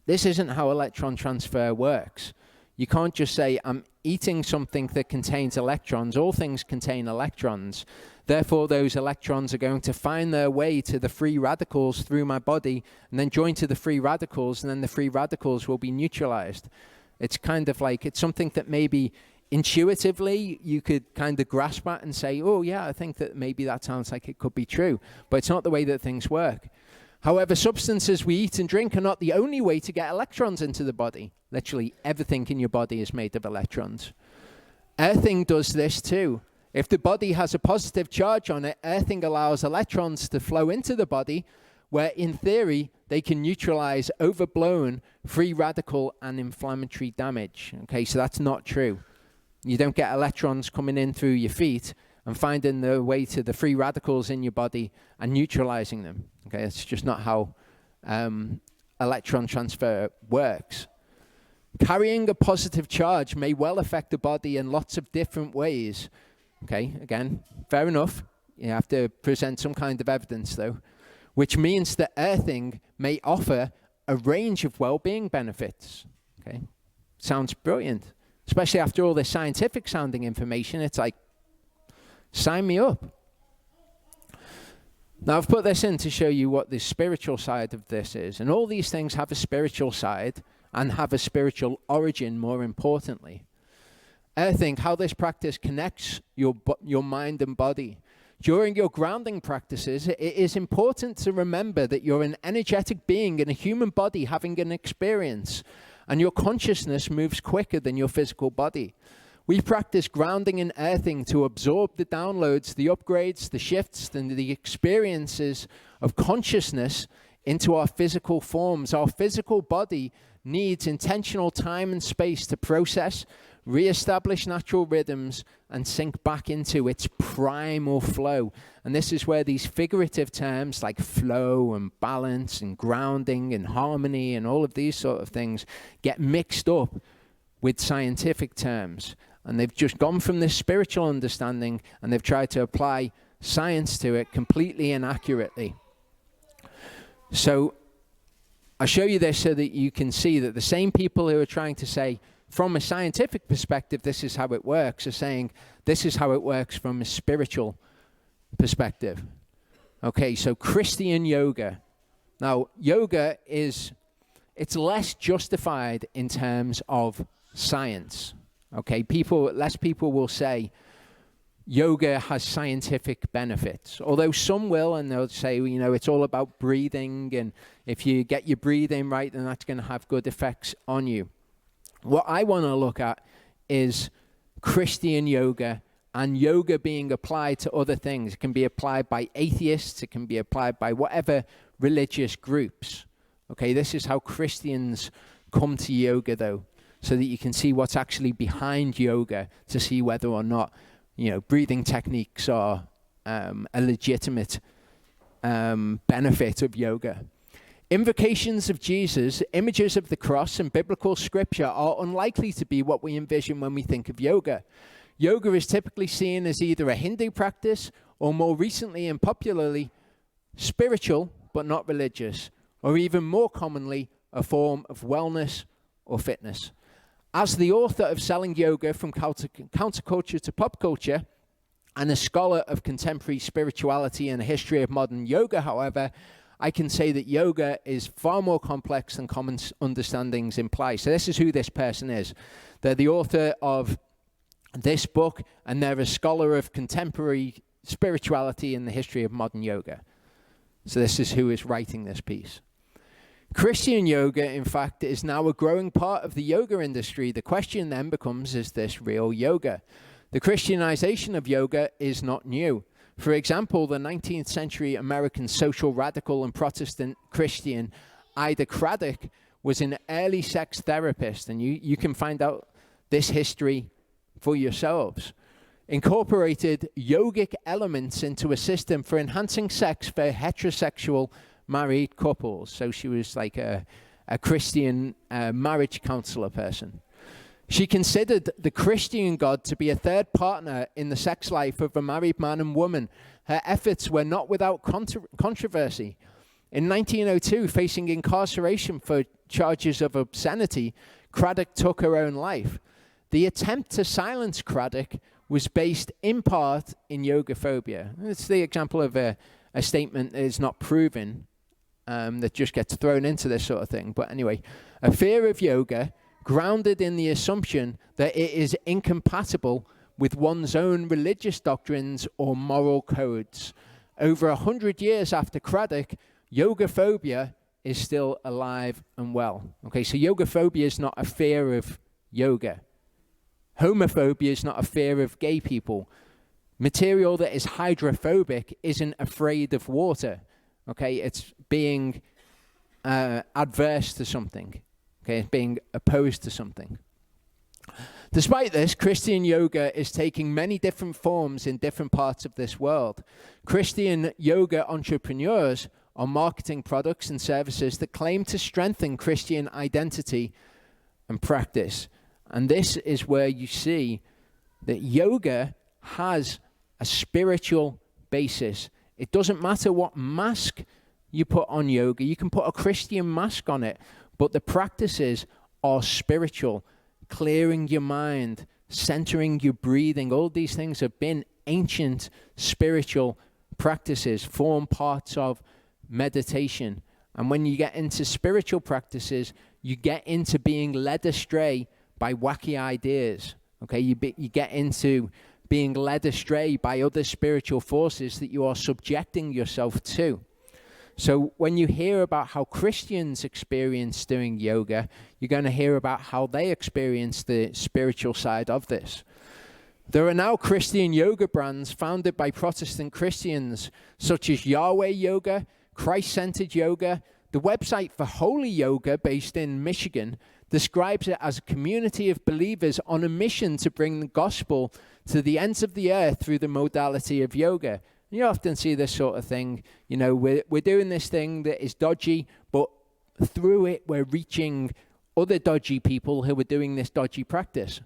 this isn't how electron transfer works. You can't just say, I'm eating something that contains electrons. All things contain electrons. Therefore, those electrons are going to find their way to the free radicals through my body and then join to the free radicals, and then the free radicals will be neutralized. It's kind of like, it's something that maybe intuitively you could kind of grasp at and say, oh yeah, I think that maybe that sounds like it could be true. But it's not the way that things work. However, substances we eat and drink are not the only way to get electrons into the body. Literally everything in your body is made of electrons. Earthing does this too. If the body has a positive charge on it, earthing allows electrons to flow into the body, where in theory they can neutralize overblown free radical and inflammatory damage. Okay, so that's not true. You don't get electrons coming in through your feet and finding the way to the free radicals in your body and neutralizing them. Okay, it's just not how electron transfer works. Carrying a positive charge may well affect the body in lots of different ways. Okay, again, fair enough. You have to present some kind of evidence, though, which means that earthing may offer a range of well-being benefits. Okay, sounds brilliant, especially after all this scientific-sounding information. It's like, sign me up. Now, I've put this in to show you what the spiritual side of this is, and all these things have a spiritual side and have a spiritual origin, more importantly. Earthing, how this practice connects your mind and body. During your grounding practices, it is important to remember that you're an energetic being in a human body having an experience, and your consciousness moves quicker than your physical body. We practice grounding and earthing to absorb the downloads, the upgrades, the shifts, and the experiences of consciousness into our physical forms. Our physical body needs intentional time and space to process, re-establish natural rhythms, and sink back into its primal flow. And this is where these figurative terms like flow and balance and grounding and harmony and all of these sort of things get mixed up with scientific terms. And they've just gone from this spiritual understanding and they've tried to apply science to it completely inaccurately. So I show you this so that you can see that the same people who are trying to say, from a scientific perspective, this is how it works, are saying this is how it works from a spiritual perspective. Okay, so Christian yoga. Now, yoga it's less justified in terms of science. Okay, less people will say yoga has scientific benefits, although some will, and they'll say, it's all about breathing, and if you get your breathing right, then that's going to have good effects on you. What I want to look at is Christian yoga and yoga being applied to other things. It can be applied by atheists, it can be applied by whatever religious groups. Okay, this is how Christians come to yoga, though, so that you can see what's actually behind yoga to see whether or not breathing techniques are a legitimate benefit of yoga. Invocations of Jesus, images of the cross, and biblical scripture are unlikely to be what we envision when we think of yoga. Yoga is typically seen as either a Hindu practice or more recently and popularly spiritual but not religious, or even more commonly a form of wellness or fitness. As the author of Selling Yoga from Counterculture to Pop Culture and a scholar of contemporary spirituality and a history of modern yoga, however, I can say that yoga is far more complex than common understandings imply. So this is who this person is. They're the author of this book, and they're a scholar of contemporary spirituality and the history of modern yoga. So this is who is writing this piece. Christian yoga, in fact, is now a growing part of the yoga industry. The question then becomes, is this real yoga? The Christianization of yoga is not new. For example, the 19th century American social radical and Protestant Christian Ida Craddock was an early sex therapist, and you can find out this history for yourselves. Incorporated yogic elements into a system for enhancing sex for heterosexual married couples. So she was like a Christian marriage counselor person. She considered the Christian God to be a third partner in the sex life of a married man and woman. Her efforts were not without controversy. In 1902, facing incarceration for charges of obscenity, Craddock took her own life. The attempt to silence Craddock was based in part in yogophobia. It's the example of a statement that is not proven, that just gets thrown into this sort of thing. But anyway, a fear of yoga grounded in the assumption that it is incompatible with one's own religious doctrines or moral codes. Over 100 years after Craddock, yogophobia is still alive and well. Okay, so yogophobia is not a fear of yoga. Homophobia is not a fear of gay people. Material that is hydrophobic isn't afraid of water. Okay, it's being adverse to something. Okay, being opposed to something. Despite this, Christian yoga is taking many different forms in different parts of this world. Christian yoga entrepreneurs are marketing products and services that claim to strengthen Christian identity and practice. And this is where you see that yoga has a spiritual basis. It doesn't matter what mask you put on yoga. You can put a Christian mask on it, but the practices are spiritual. Clearing your mind, centering your breathing, all these things have been ancient spiritual practices, form parts of meditation. And when you get into spiritual practices, you get into being led astray by wacky ideas. Okay, you get into being led astray by other spiritual forces that you are subjecting yourself to. So when you hear about how Christians experience doing yoga, you're going to hear about how they experience the spiritual side of this. There are now Christian yoga brands founded by Protestant Christians, such as Yahweh Yoga, Christ-Centered Yoga. The website for Holy Yoga, based in Michigan, describes it as a community of believers on a mission to bring the gospel to the ends of the earth through the modality of yoga. You often see this sort of thing, you know, we're doing this thing that is dodgy, but through it we're reaching other dodgy people who are doing this dodgy practice.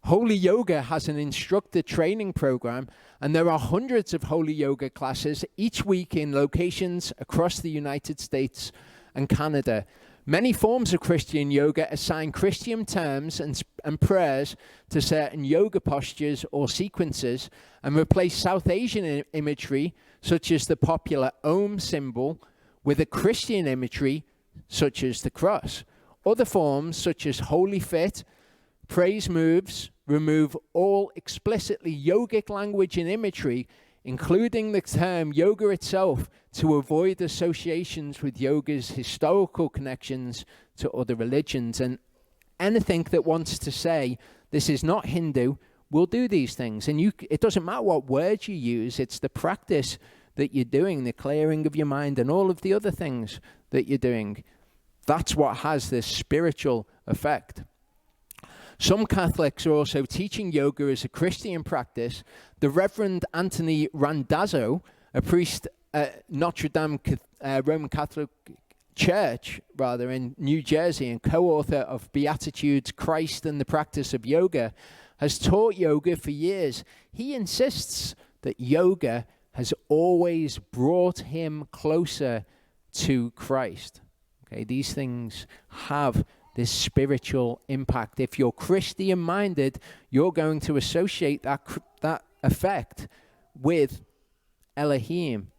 Holy Yoga has an instructor training program, and there are hundreds of Holy Yoga classes each week in locations across the United States and Canada. Many forms of Christian yoga assign Christian terms and prayers to certain yoga postures or sequences and replace South Asian imagery, such as the popular Om symbol, with a Christian imagery, such as the cross. Other forms, such as Holy Fit, praise moves, remove all explicitly yogic language and imagery, including the term yoga itself, to avoid associations with yoga's historical connections to other religions. And anything that wants to say this is not Hindu will do these things. And it doesn't matter what words you use, it's the practice that you're doing, the clearing of your mind and all of the other things that you're doing. That's what has this spiritual effect. Some Catholics are also teaching yoga as a Christian practice. The Reverend Anthony Randazzo, a priest at Notre Dame Roman Catholic Church, in New Jersey, and co-author of Beatitudes, Christ and the Practice of Yoga, has taught yoga for years. He insists that yoga has always brought him closer to Christ. Okay, these things have this spiritual impact. If you're Christian-minded, you're going to associate that effect with Elohim.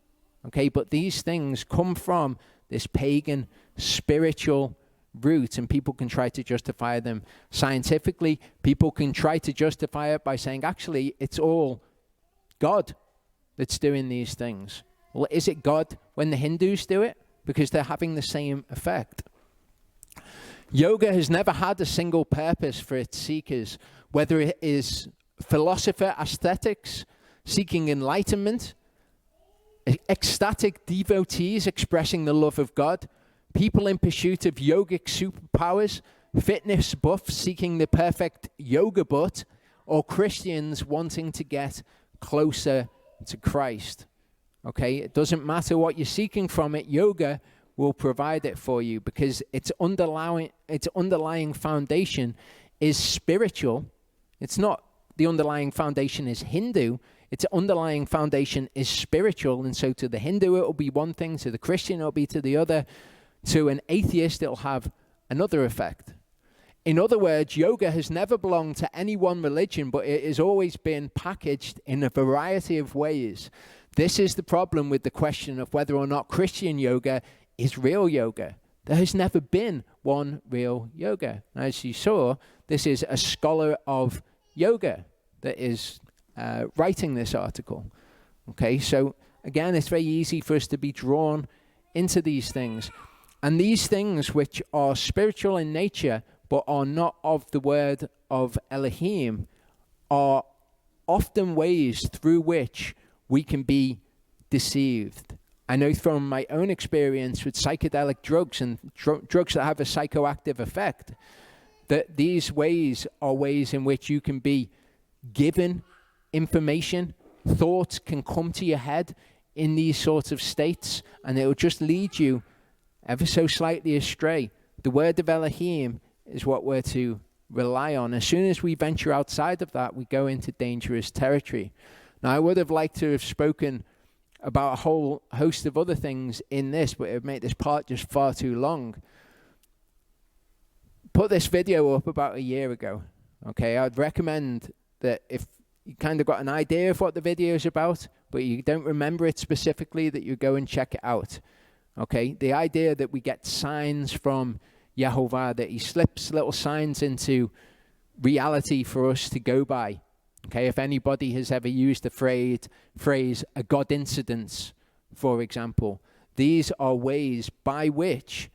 Okay, but these things come from this pagan spiritual root, and people can try to justify them scientifically. People can try to justify it by saying, actually, it's all God that's doing these things. Well, is it God when the Hindus do it? Because they're having the same effect. Yoga has never had a single purpose for its seekers, whether it is philosopher aesthetics seeking enlightenment, ecstatic devotees expressing the love of God, people in pursuit of yogic superpowers, fitness buffs seeking the perfect yoga butt, or Christians wanting to get closer to Christ. Okay, it doesn't matter what you're seeking from it, yoga will provide it for you, because its underlying foundation is spiritual. It's not the underlying foundation is Hindu. Its underlying foundation is spiritual, and so to the Hindu it will be one thing, to the Christian it will be to the other, to an atheist it will have another effect. In other words, yoga has never belonged to any one religion, but it has always been packaged in a variety of ways. This is the problem with the question of whether or not Christian yoga is real yoga. There has never been one real yoga. As you saw, this is a scholar of yoga that is writing this article. Okay, so again, it's very easy for us to be drawn into these things. And these things which are spiritual in nature, but are not of the word of Elohim, are often ways through which we can be deceived. I know from my own experience with psychedelic drugs and drugs that have a psychoactive effect, that these ways are ways in which you can be given information. Thoughts can come to your head in these sorts of states, and it will just lead you ever so slightly astray. The word of Elohim is what we're to rely on. As soon as we venture outside of that, we go into dangerous territory. Now, I would have liked to have spoken about a whole host of other things in this, but it would make this part just far too long. Put this video up about a year ago. Okay, I'd recommend that if you kind of got an idea of what the video is about, but you don't remember it specifically, that you go and check it out. Okay, the idea that we get signs from Yehovah, that he slips little signs into reality for us to go by. Okay, if anybody has ever used the phrase a God incidence, for example, these are ways by which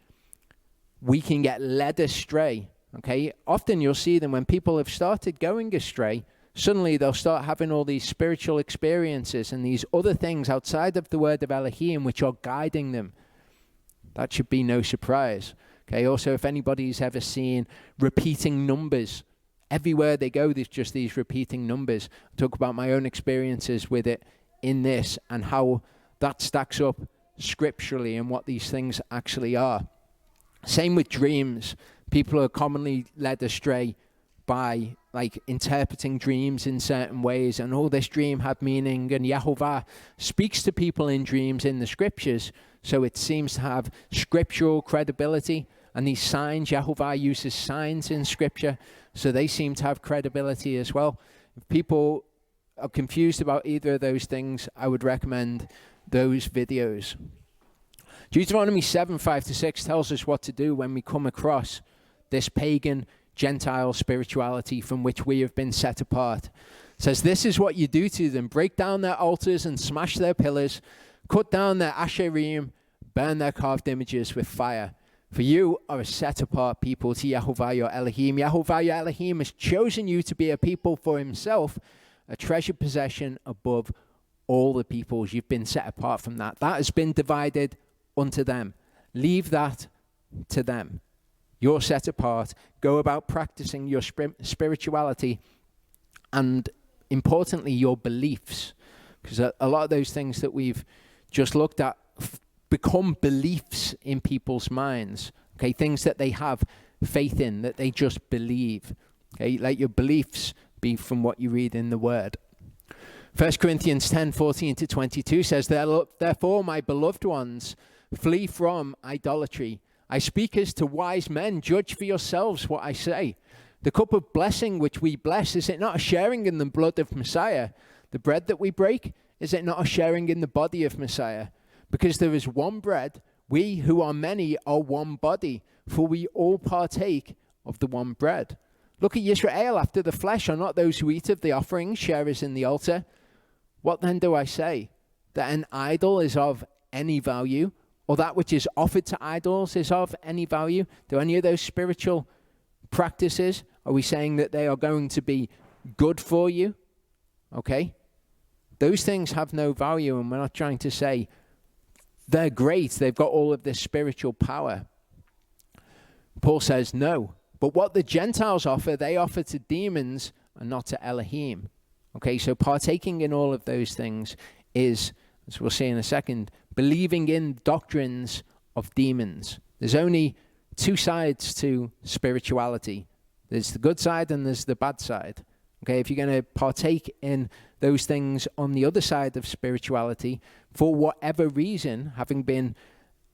we can get led astray. Okay, often you'll see them when people have started going astray. Suddenly they'll start having all these spiritual experiences and these other things outside of the word of Elohim which are guiding them. That should be no surprise. Okay, also, if anybody's ever seen repeating numbers, everywhere they go, there's just these repeating numbers. I talk about my own experiences with it in this and how that stacks up scripturally and what these things actually are. Same with dreams. People are commonly led astray by interpreting dreams in certain ways, and oh, this dream had meaning, and Yehovah speaks to people in dreams in the scriptures, so it seems to have scriptural credibility. And these signs, Yehovah uses signs in scripture, so they seem to have credibility as well. If people are confused about either of those things, I would recommend those videos. Deuteronomy 7:5-6 tells us what to do when we come across this pagan Gentile spirituality from which we have been set apart. It says, this is what you do to them: break down their altars and smash their pillars, cut down their asherim, burn their carved images with fire. For you are a set-apart people to Yehovah your Elohim. Yehovah your Elohim has chosen you to be a people for himself, a treasured possession above all the peoples. You've been set apart from that. That has been divided unto them. Leave that to them. You're set apart. Go about practicing your spirituality and, importantly, your beliefs. Because a lot of those things that we've just looked at become beliefs in people's minds. Okay, things that they have faith in, that they just believe. Okay, let your beliefs be from what you read in the Word. 1 Corinthians 10:14-22 says, therefore, my beloved ones, flee from idolatry. I speak as to wise men. Judge for yourselves what I say. The cup of blessing which we bless, is it not a sharing in the blood of Messiah? The bread that we break, is it not a sharing in the body of Messiah? Because there is one bread, we who are many are one body, for we all partake of the one bread. Look at Yisrael after the flesh. Are not those who eat of the offerings sharers in the altar? What then do I say? That an idol is of any value, or that which is offered to idols is of any value? Do any of those spiritual practices, are we saying that they are going to be good for you? Okay? Those things have no value, and we're not trying to say they're great, they've got all of this spiritual power. Paul says no. But what the Gentiles offer, they offer to demons and not to Elohim. Okay, so partaking in all of those things is, as we'll see in a second, believing in doctrines of demons. There's only two sides to spirituality. There's the good side and there's the bad side. Okay, if you're going to partake in those things on the other side of spirituality, for whatever reason, having been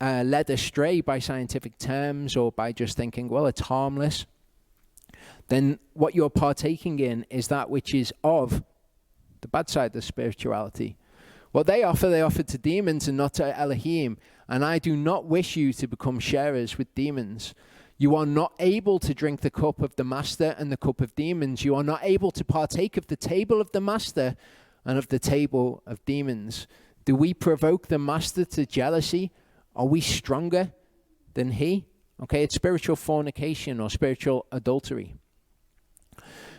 led astray by scientific terms or by just thinking, well, it's harmless, then what you're partaking in is that which is of the bad side of spirituality. What they offer to demons and not to Elohim. And I do not wish you to become sharers with demons. You are not able to drink the cup of the master and the cup of demons. You are not able to partake of the table of the master and of the table of demons. Do we provoke the master to jealousy? Are we stronger than he? Okay, it's spiritual fornication or spiritual adultery.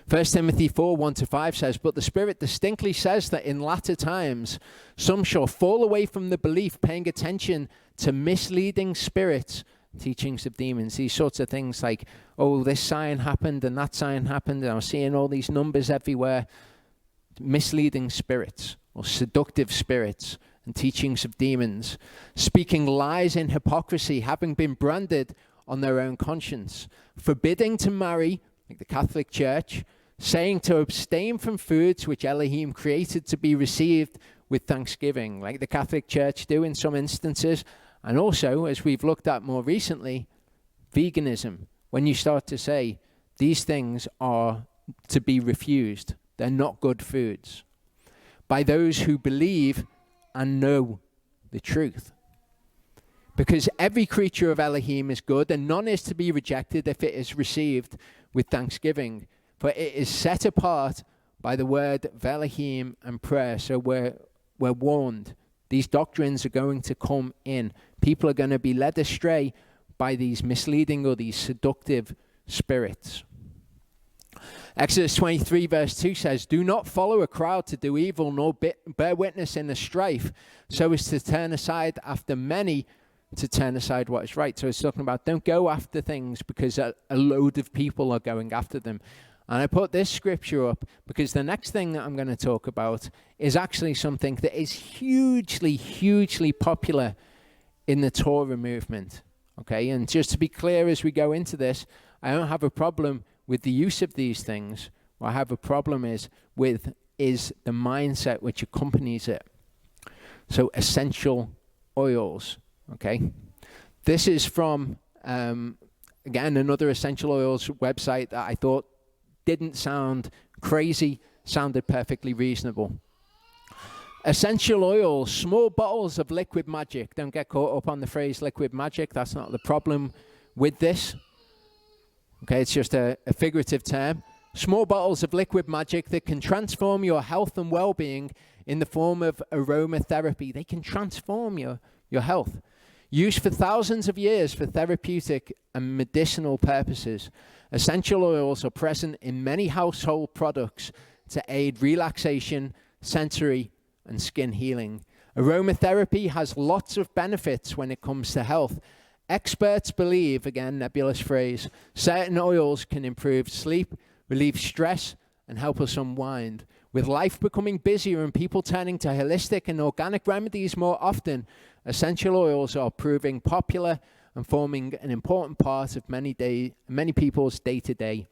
1 Timothy 4:1-5 says, but the Spirit distinctly says that in latter times some shall fall away from the belief, paying attention to misleading spirits teachings of demons, these sorts of things like, oh, this sign happened and that sign happened, and I'm seeing all these numbers everywhere. Misleading spirits or seductive spirits and teachings of demons, speaking lies in hypocrisy, having been branded on their own conscience, forbidding to marry, like the Catholic Church, saying to abstain from foods which Elohim created to be received with thanksgiving, like the Catholic Church do in some instances, and also, as we've looked at more recently, veganism, when you start to say these things are to be refused, they're not good foods, by those who believe and know the truth. Because every creature of Elohim is good, and none is to be rejected if it is received with thanksgiving, for it is set apart by the word of Elohim and prayer. So we're warned. These doctrines are going to come in. People are going to be led astray by these misleading or these seductive spirits. Exodus 23 verse 2 says, do not follow a crowd to do evil, nor bear witness in the strife, so as to turn aside after many, to turn aside what is right. So it's talking about don't go after things because a load of people are going after them. And I put this scripture up because the next thing that I'm going to talk about is actually something that is hugely, hugely popular in the Torah movement. Okay, and just to be clear as we go into this, I don't have a problem with the use of these things. What I have a problem is the mindset which accompanies it. So essential oils, okay? This is from, again, another essential oils website that I thought didn't sound crazy, sounded perfectly reasonable. Essential oils, small bottles of liquid magic. Don't get caught up on the phrase liquid magic. That's not the problem with this. Okay, it's just a figurative term. Small bottles of liquid magic that can transform your health and well-being in the form of aromatherapy. They can transform your health. Used for thousands of years for therapeutic and medicinal purposes. Essential oils are present in many household products to aid relaxation, sensory, and skin healing. Aromatherapy has lots of benefits when it comes to health. Experts believe, again, nebulous phrase, certain oils can improve sleep, relieve stress, and help us unwind. With life becoming busier and people turning to holistic and organic remedies more often, essential oils are proving popular and forming an important part of many people's day-to-day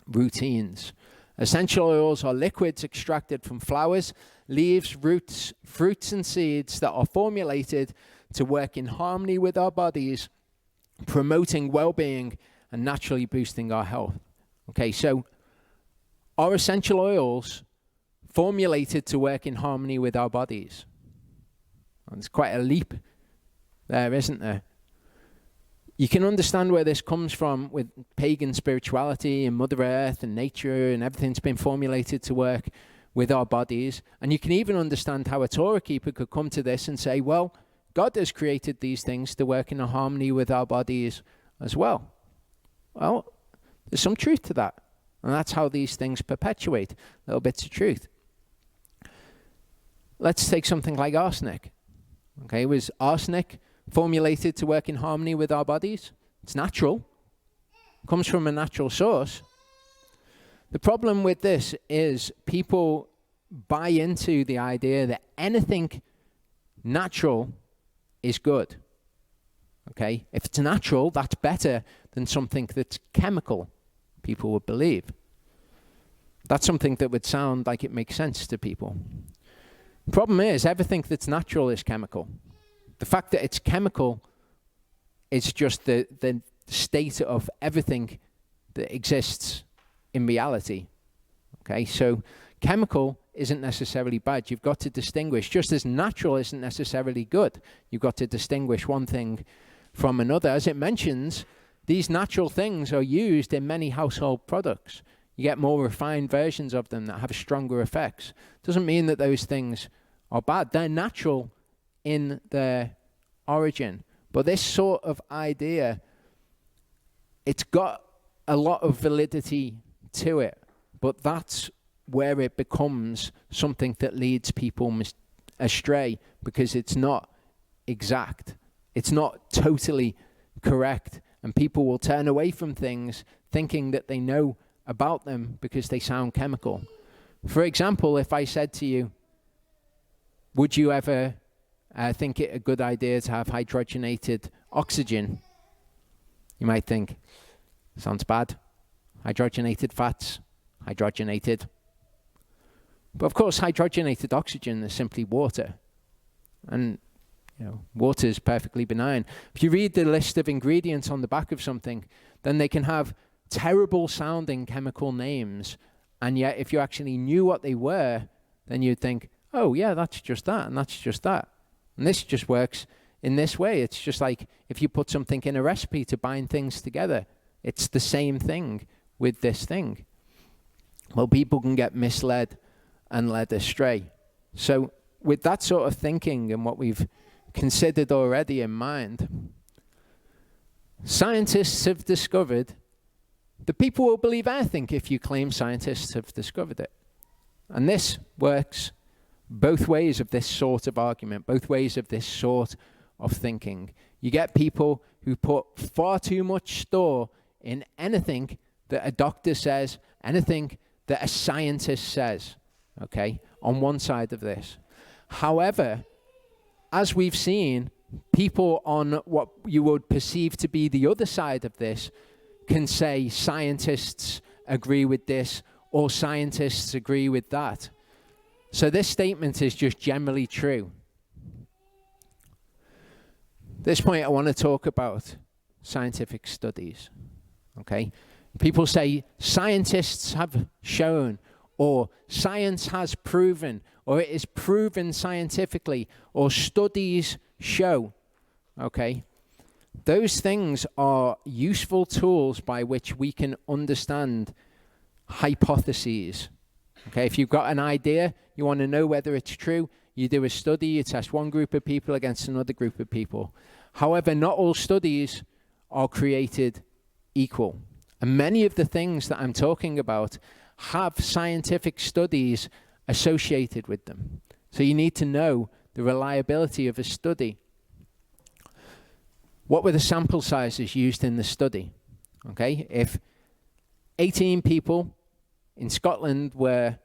routines. Essential oils are liquids extracted from flowers, leaves, roots, fruits, and seeds that are formulated to work in harmony with our bodies, promoting well-being and naturally boosting our health. Okay, so are essential oils formulated to work in harmony with our bodies? And it's quite a leap there, isn't there? You can understand where this comes from with pagan spirituality and Mother Earth and nature and everything's been formulated to work with our bodies. And you can even understand how a Torah keeper could come to this and say, well, God has created these things to work in a harmony with our bodies as well. Well, there's some truth to that. And that's how these things perpetuate little bits of truth. Let's take something like arsenic. Okay, was arsenic formulated to work in harmony with our bodies? It's natural. It comes from a natural source. The problem with this is people buy into the idea that anything natural is good. Okay? If it's natural, that's better than something that's chemical, people would believe. That's something that would sound like it makes sense to people. The problem is, everything that's natural is chemical. The fact that it's chemical is just the state of everything that exists in reality. Okay, so chemical isn't necessarily bad. You've got to distinguish. Just as natural isn't necessarily good, you've got to distinguish one thing from another. As it mentions, these natural things are used in many household products. You get more refined versions of them that have stronger effects. Doesn't mean that those things are bad. They're natural in their origin. But this sort of idea, it's got a lot of validity to it. But that's where it becomes something that leads people astray, because it's not exact. It's not totally correct, and people will turn away from things thinking that they know about them because they sound chemical. For example, if I said to you, would you ever think it a good idea to have hydrogenated oxygen? You might think, sounds bad. Hydrogenated fats, hydrogenated. But of course, hydrogenated oxygen is simply water. And water is perfectly benign. If you read the list of ingredients on the back of something, then they can have terrible sounding chemical names. And yet, if you actually knew what they were, then you'd think, oh yeah, that's just that, and that's just that. And this just works in this way. It's just like if you put something in a recipe to bind things together, it's the same thing with this thing. Well, people can get misled and led astray. So with that sort of thinking and what we've considered already in mind, scientists have discovered that people will believe anything if you claim scientists have discovered it. And this works both ways of this sort of argument, both ways of this sort of thinking. You get people who put far too much store in anything that a doctor says, anything that a scientist says, okay, on one side of this. However, as we've seen, people on what you would perceive to be the other side of this can say scientists agree with this or scientists agree with that. So this statement is just generally true. At this point, I want to talk about scientific studies. Okay? People say scientists have shown, or science has proven, or it is proven scientifically, or studies show. Okay? Those things are useful tools by which we can understand hypotheses. Okay, if you've got an idea, you want to know whether it's true, you do a study, you test one group of people against another group of people. However, not all studies are created equal. And many of the things that I'm talking about have scientific studies associated with them. So you need to know the reliability of a study. What were the sample sizes used in the study? Okay, if 18 people in Scotland were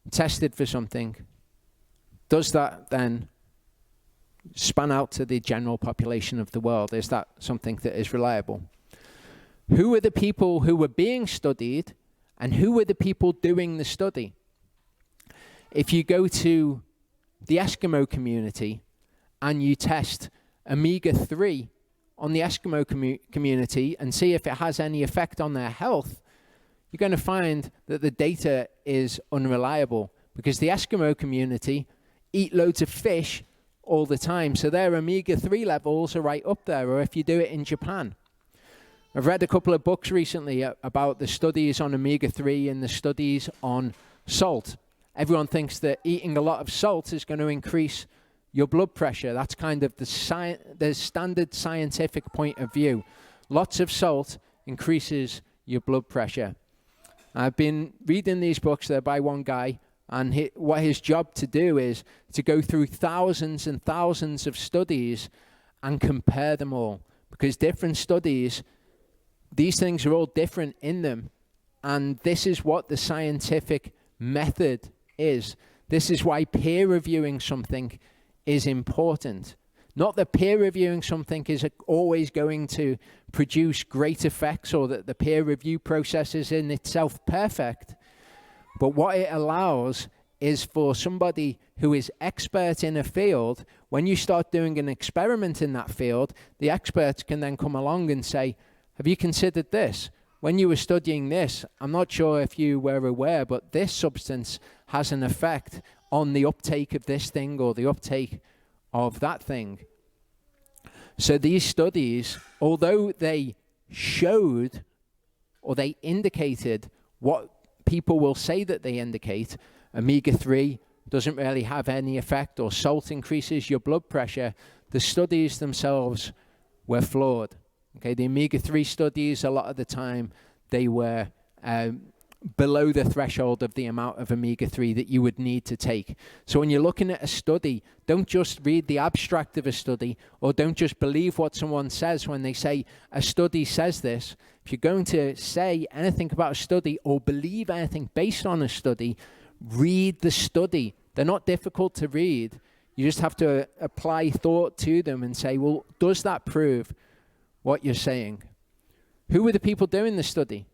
tested for something, does that then span out to the general population of the world? Is that something that is reliable? Who were the people who were being studied, and who were the people doing the study? If you go to the Eskimo community and you test omega-3 on the Eskimo community and see if it has any effect on their health, you're going to find that the data is unreliable, because the Eskimo community eat loads of fish all the time, so their omega-3 levels are right up there. Or if you do it in Japan. I've read a couple of books recently about the studies on omega-3 and the studies on salt. Everyone thinks that eating a lot of salt is going to increase your blood pressure. That's kind of the standard scientific point of view. Lots of salt increases your blood pressure. I've been reading these books. They're by one guy, and what his job to do is to go through thousands and thousands of studies and compare them all. Because different studies, these things are all different in them. And this is what the scientific method is. This is why peer reviewing something is important. Not that peer reviewing something is always going to produce great effects, or that the peer review process is in itself perfect. But what it allows is for somebody who is expert in a field, when you start doing an experiment in that field, the experts can then come along and say, have you considered this? When you were studying this, I'm not sure if you were aware, but this substance has an effect on the uptake of this thing or the uptake of that thing. So these studies, although they showed or they indicated what people will say that they indicate, omega-3 doesn't really have any effect, or salt increases your blood pressure, the studies themselves were flawed. Okay, the omega-3 studies, a lot of the time, they were below the threshold of the amount of omega-3 that you would need to take. So when you're looking at a study, don't just read the abstract of a study, or don't just believe what someone says when they say a study says this. If you're going to say anything about a study or believe anything based on a study, read the study. They're not difficult to read. You just have to apply thought to them and say, well, does that prove what you're saying? Who were the people doing the study?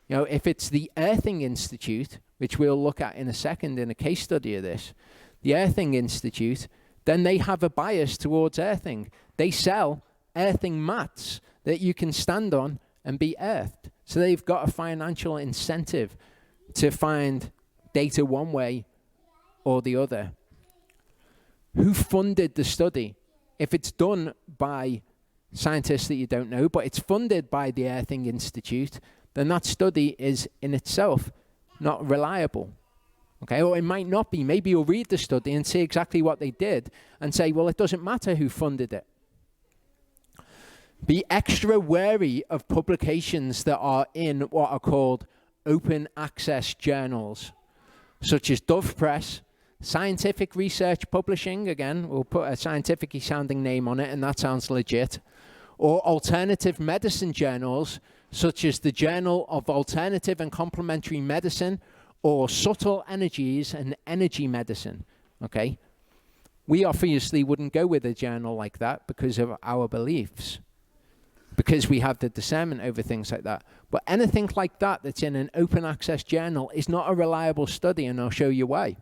You know, if it's the Earthing Institute, which we'll look at in a second in a case study of this, the Earthing Institute, then they have a bias towards earthing. They sell earthing mats that you can stand on and be earthed. So they've got a financial incentive to find data one way or the other. Who funded the study? If it's done by scientists that you don't know, but it's funded by the Earthing Institute, then that study is in itself not reliable. Okay, or it might not be. Maybe you'll read the study and see exactly what they did and say, well, it doesn't matter who funded it. Be extra wary of publications that are in what are called open access journals, such as Dove Press, Scientific Research Publishing, again, we'll put a scientific-y sounding name on it and that sounds legit, or alternative medicine journals, such as the Journal of Alternative and Complementary Medicine, or Subtle Energies and Energy Medicine, okay? We obviously wouldn't go with a journal like that because of our beliefs, because we have the discernment over things like that. But anything like that that's in an open access journal is not a reliable study, and I'll show you why.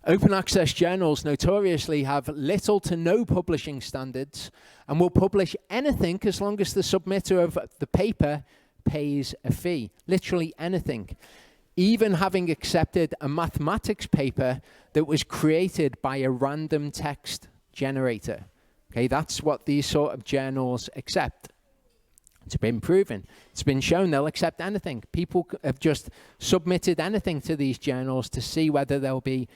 Open access journals notoriously have little to no publishing standards and will publish anything as long as the submitter of the paper pays a fee. Literally anything. Even having accepted a mathematics paper that was created by a random text generator. Okay, that's what these sort of journals accept. It's been proven. It's been shown they'll accept anything. People have just submitted anything to these journals to see whether they'll be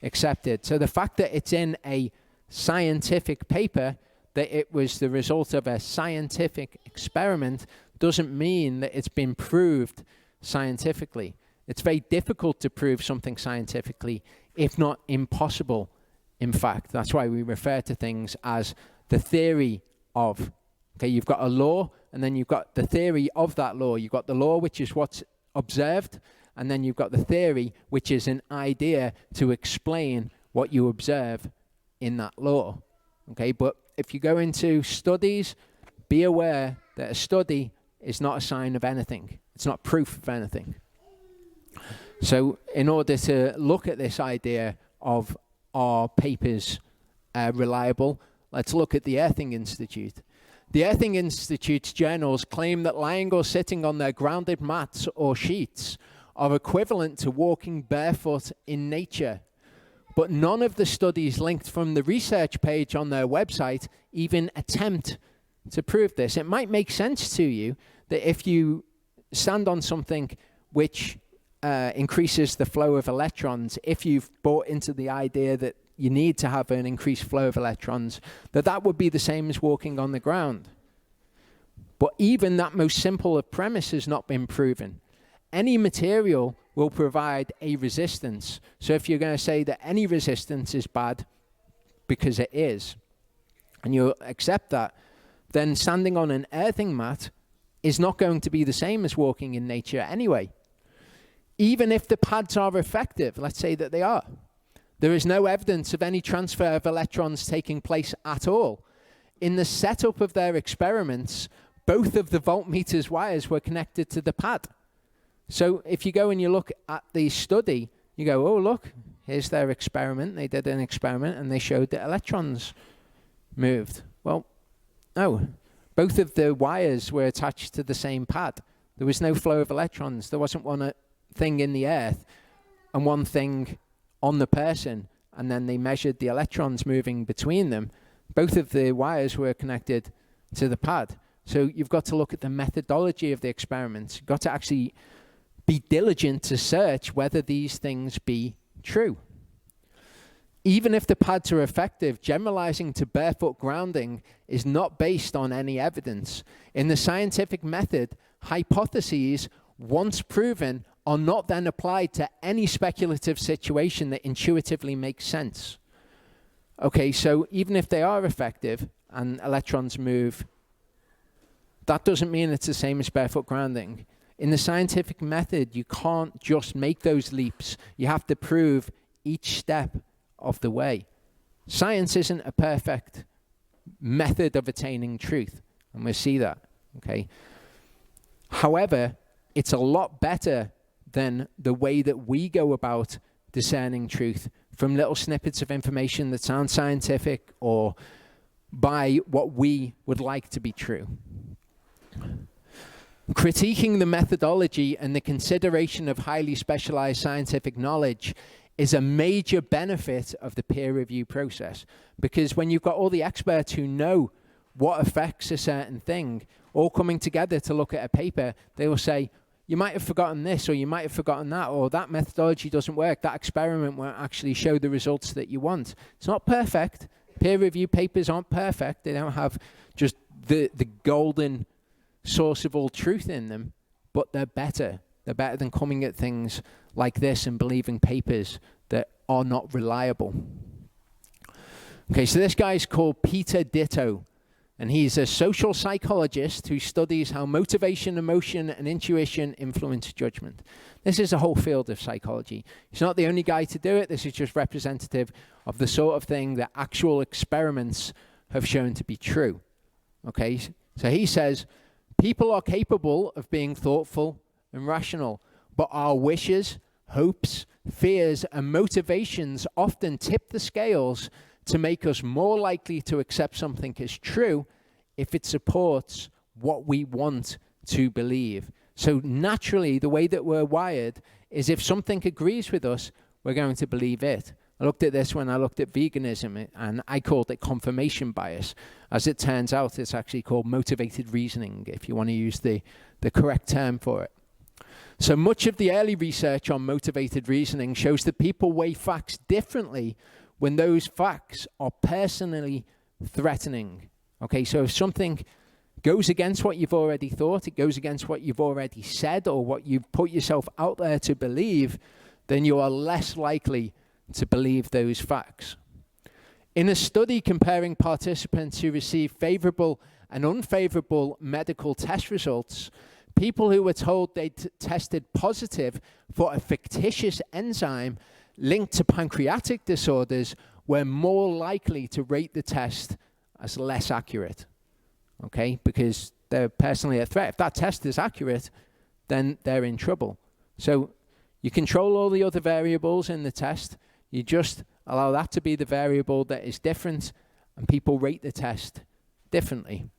accepted. So the fact that it's in a scientific paper, that it was the result of a scientific experiment, doesn't mean that it's been proved scientifically. It's very difficult to prove something scientifically, if not impossible, in fact. That's why we refer to things as the theory of. Okay, you've got a law, and then you've got the theory of that law. You've got the law, which is what's observed, and then you've got the theory, which is an idea to explain what you observe in that law. Okay, but if you go into studies, be aware that a study is not a sign of anything. It's not proof of anything. So in order to look at this idea of are papers reliable, let's look at the Earthing Institute. The Earthing Institute's journals claim that lying or sitting on their grounded mats or sheets are equivalent to walking barefoot in nature. But none of the studies linked from the research page on their website even attempt to prove this. It might make sense to you that if you stand on something which increases the flow of electrons, if you've bought into the idea that you need to have an increased flow of electrons, that would be the same as walking on the ground. But even that most simple of premise has not been proven. Any material will provide a resistance. So if you're going to say that any resistance is bad, because it is, and you accept that, then standing on an earthing mat is not going to be the same as walking in nature anyway. Even if the pads are effective, let's say that they are, there is no evidence of any transfer of electrons taking place at all. In the setup of their experiments, both of the voltmeters wires were connected to the pad. So if you go and you look at the study, you go, oh, look, here's their experiment. They did an experiment and they showed that electrons moved. Well, no, both of the wires were attached to the same pad. There was no flow of electrons. There wasn't one thing in the earth and one thing on the person, and then they measured the electrons moving between them. Both of the wires were connected to the pad. So you've got to look at the methodology of the experiments. You've got to actually be diligent to search whether these things be true. Even if the pads are effective, generalizing to barefoot grounding is not based on any evidence. In the scientific method, hypotheses, once proven, are not then applied to any speculative situation that intuitively makes sense. Okay, so even if they are effective and electrons move, that doesn't mean it's the same as barefoot grounding. In the scientific method, you can't just make those leaps. You have to prove each step of the way. Science isn't a perfect method of attaining truth, and we'll see that, okay? However, it's a lot better than the way that we go about discerning truth from little snippets of information that sound scientific or by what we would like to be true. Critiquing the methodology and the consideration of highly specialized scientific knowledge is a major benefit of the peer review process, because when you've got all the experts who know what affects a certain thing all coming together to look at a paper, they will say, you might have forgotten this, or you might have forgotten that, or that methodology doesn't work, that experiment won't actually show the results that you want. It's not perfect. Peer review papers aren't perfect. They don't have just the golden source of all truth in them, but they're better. They're better than coming at things like this and believing papers that are not reliable. Okay, so this guy's called Peter Ditto, and he's a social psychologist who studies how motivation, emotion, and intuition influence judgment. This is a whole field of psychology. He's not the only guy to do it. This is just representative of the sort of thing that actual experiments have shown to be true. Okay, so he says, people are capable of being thoughtful and rational, but our wishes, hopes, fears, and motivations often tip the scales to make us more likely to accept something as true if it supports what we want to believe. So naturally, the way that we're wired is if something agrees with us, we're going to believe it. I looked at this when I looked at veganism, and I called it confirmation bias. As it turns out, it's actually called motivated reasoning, if you want to use the correct term for it. So much of the early research on motivated reasoning shows that people weigh facts differently when those facts are personally threatening. Okay, so if something goes against what you've already thought, it goes against what you've already said or what you've put yourself out there to believe, then you are less likely to believe those facts. In a study comparing participants who received favorable and unfavorable medical test results, people who were told they tested positive for a fictitious enzyme linked to pancreatic disorders were more likely to rate the test as less accurate, okay? Because they're personally a threat. If that test is accurate, then they're in trouble. So you control all the other variables in the test. You just allow that to be the variable that is different, and people rate the test differently.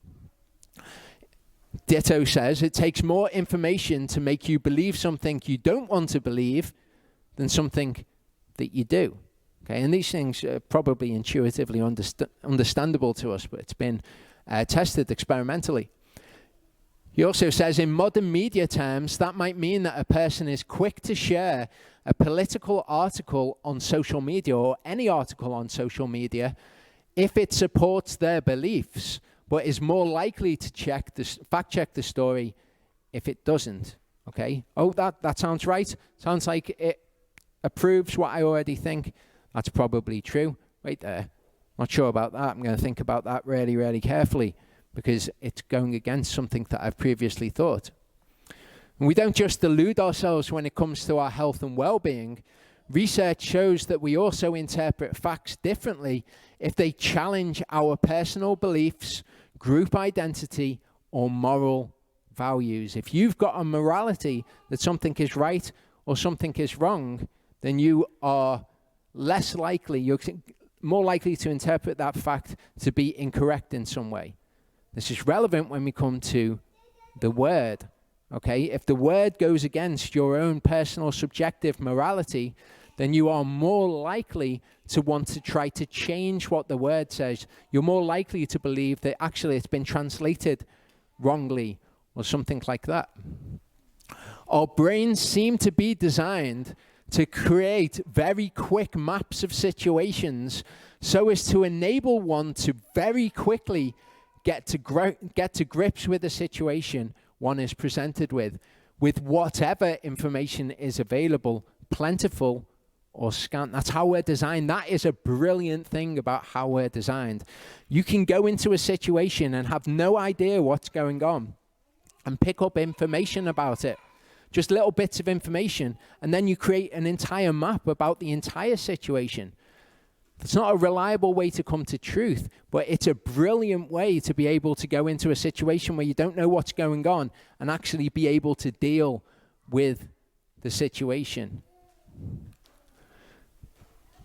Ditto says it takes more information to make you believe something you don't want to believe than something that you do. Okay, and these things are probably intuitively understandable to us, but it's been tested experimentally. He also says in modern media terms, that might mean that a person is quick to share a political article on social media or any article on social media if it supports their beliefs, but is more likely to fact check the story if it doesn't. Okay? Oh, that sounds right. Sounds like it approves what I already think. That's probably true. Right there. Not sure about that. I'm going to think about that really, really carefully because it's going against something that I've previously thought. And we don't just delude ourselves when it comes to our health and well-being. Research shows that we also interpret facts differently if they challenge our personal beliefs, group identity, or moral values. If you've got a morality that something is right or something is wrong, then you are less likely, you're more likely to interpret that fact to be incorrect in some way. This is relevant when we come to the word. Okay, if the word goes against your own personal subjective morality, then you are more likely to want to try to change what the word says. You're more likely to believe that actually it's been translated wrongly or something like that. Our brains seem to be designed to create very quick maps of situations so as to enable one to very quickly get to grips with the situation one is presented with. with whatever information is available, plentiful or scant. That's how we're designed. That is a brilliant thing about how we're designed. You can go into a situation and have no idea what's going on and pick up information about it, just little bits of information, and then you create an entire map about the entire situation. It's not a reliable way to come to truth, but it's a brilliant way to be able to go into a situation where you don't know what's going on and actually be able to deal with the situation.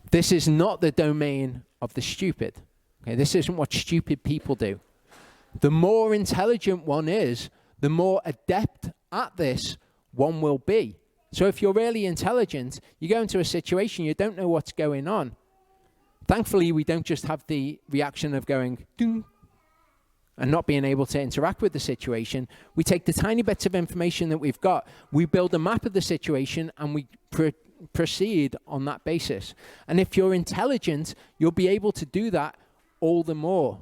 This is not the domain of the stupid. Okay, this isn't what stupid people do. The more intelligent one is, the more adept at this one will be. So if you're really intelligent, you go into a situation, you don't know what's going on. Thankfully, we don't just have the reaction of going, ding, and not being able to interact with the situation. We take the tiny bits of information that we've got, we build a map of the situation, and we proceed on that basis. And if you're intelligent, you'll be able to do that all the more.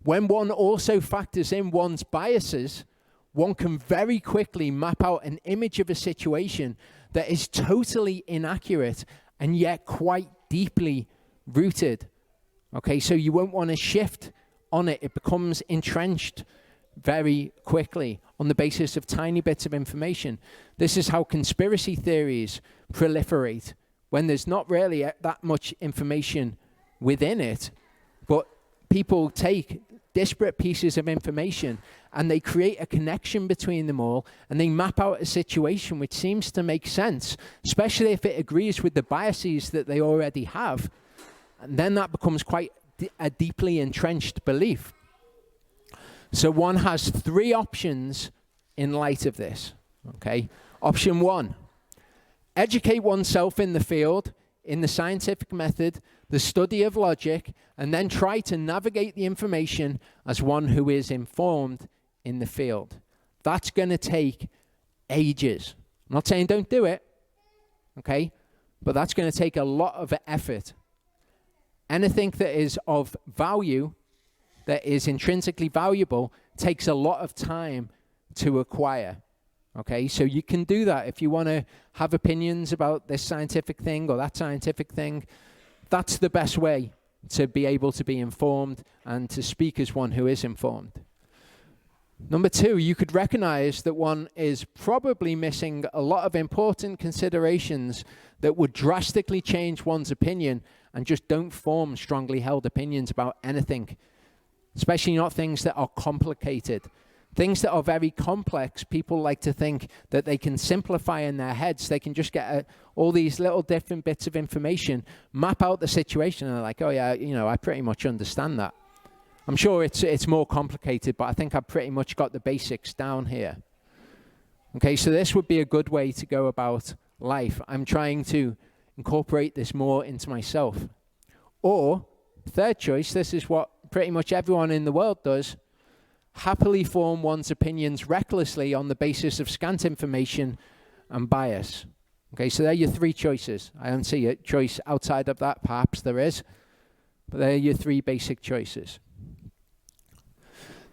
When one also factors in one's biases, one can very quickly map out an image of a situation that is totally inaccurate and yet quite deeply rooted. Okay, so you won't want to shift on it. It becomes entrenched very quickly on the basis of tiny bits of information. This is how conspiracy theories proliferate, when there's not really that much information within it, but people take disparate pieces of information and they create a connection between them all, and they map out a situation which seems to make sense, especially if it agrees with the biases that they already have. And then that becomes quite a deeply entrenched belief. So one has three options in light of this, okay? Option one, educate oneself in the field, in the scientific method, the study of logic, and then try to navigate the information as one who is informed in the field. That's going to take ages. I'm not saying don't do it, okay? But that's going to take a lot of effort. Anything that is of value, that is intrinsically valuable, takes a lot of time to acquire. Okay, so you can do that if you want to have opinions about this scientific thing or that scientific thing. That's the best way to be able to be informed and to speak as one who is informed. Number two, you could recognize that one is probably missing a lot of important considerations that would drastically change one's opinion, and just don't form strongly held opinions about anything, especially not things that are complicated. Things that are very complex, people like to think that they can simplify in their heads. They can just get all these little different bits of information, map out the situation, and they're like, oh yeah, I pretty much understand that. I'm sure it's more complicated, but I think I've pretty much got the basics down here. Okay, so this would be a good way to go about life. I'm trying to incorporate this more into myself. Or, third choice, this is what pretty much everyone in the world does: happily form one's opinions recklessly on the basis of scant information and bias. Okay, so there are your three choices. I don't see a choice outside of that. Perhaps there is, but there are your three basic choices.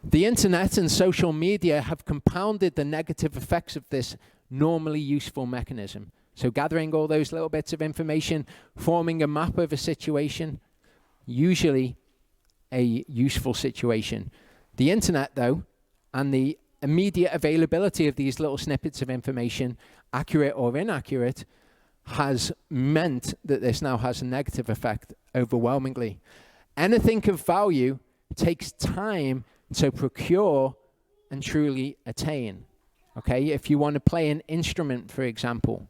The internet and social media have compounded the negative effects of this normally useful mechanism. So gathering all those little bits of information, forming a map of a situation, usually a useful situation. The internet, though, and the immediate availability of these little snippets of information, accurate or inaccurate, has meant that this now has a negative effect overwhelmingly. Anything of value takes time to procure and truly attain. Okay, if you want to play an instrument, for example,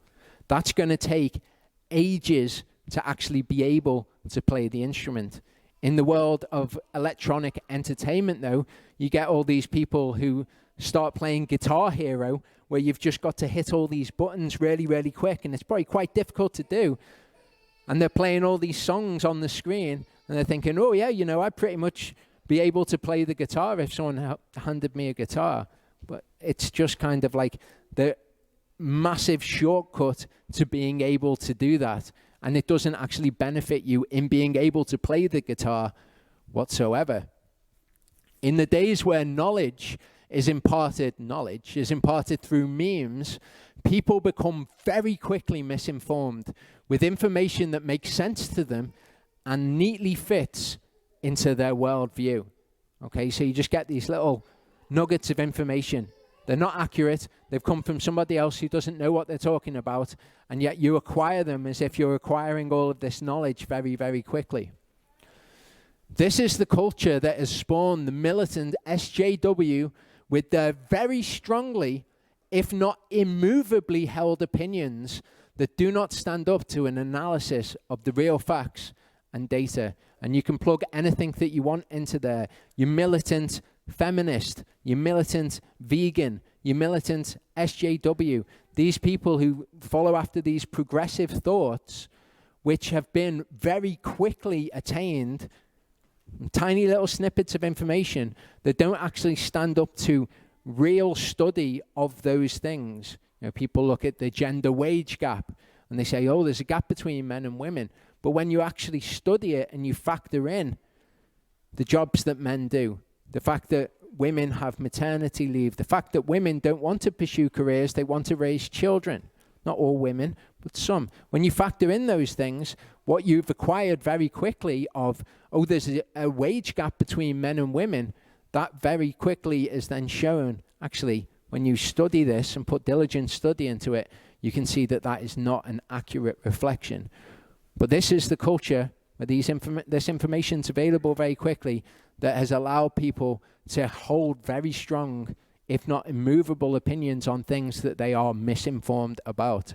that's going to take ages to actually be able to play the instrument. In the world of electronic entertainment, though, you get all these people who start playing Guitar Hero, where you've just got to hit all these buttons really, really quick, and it's probably quite difficult to do. And they're playing all these songs on the screen, and they're thinking, oh yeah, I'd pretty much be able to play the guitar if someone handed me a guitar. But it's just kind of like the massive shortcut to being able to do that. And it doesn't actually benefit you in being able to play the guitar whatsoever. In the days where knowledge is imparted knowledge, is imparted through memes, people become very quickly misinformed with information that makes sense to them and neatly fits into their worldview. Okay, so you just get these little nuggets of information. They're not accurate. They've come from somebody else who doesn't know what they're talking about, and yet you acquire them as if you're acquiring all of this knowledge very, very quickly. This is the culture that has spawned the militant SJW with their very strongly, if not immovably held opinions that do not stand up to an analysis of the real facts and data. And you can plug anything that you want into there. Your militant feminist, your militant vegan, your militant SJW. These people who follow after these progressive thoughts, which have been very quickly attained, tiny little snippets of information that don't actually stand up to real study of those things. You know, people look at the gender wage gap and they say, oh, there's a gap between men and women. But when you actually study it and you factor in the jobs that men do, the fact that women have maternity leave, the fact that women don't want to pursue careers, they want to raise children. Not all women, but some. When you factor in those things, what you've acquired very quickly of, oh, there's a wage gap between men and women, that very quickly is then shown. Actually, when you study this and put diligent study into it, you can see that that is not an accurate reflection. But this is the culture where this information is available very quickly that has allowed people to hold very strong, if not immovable, opinions on things that they are misinformed about.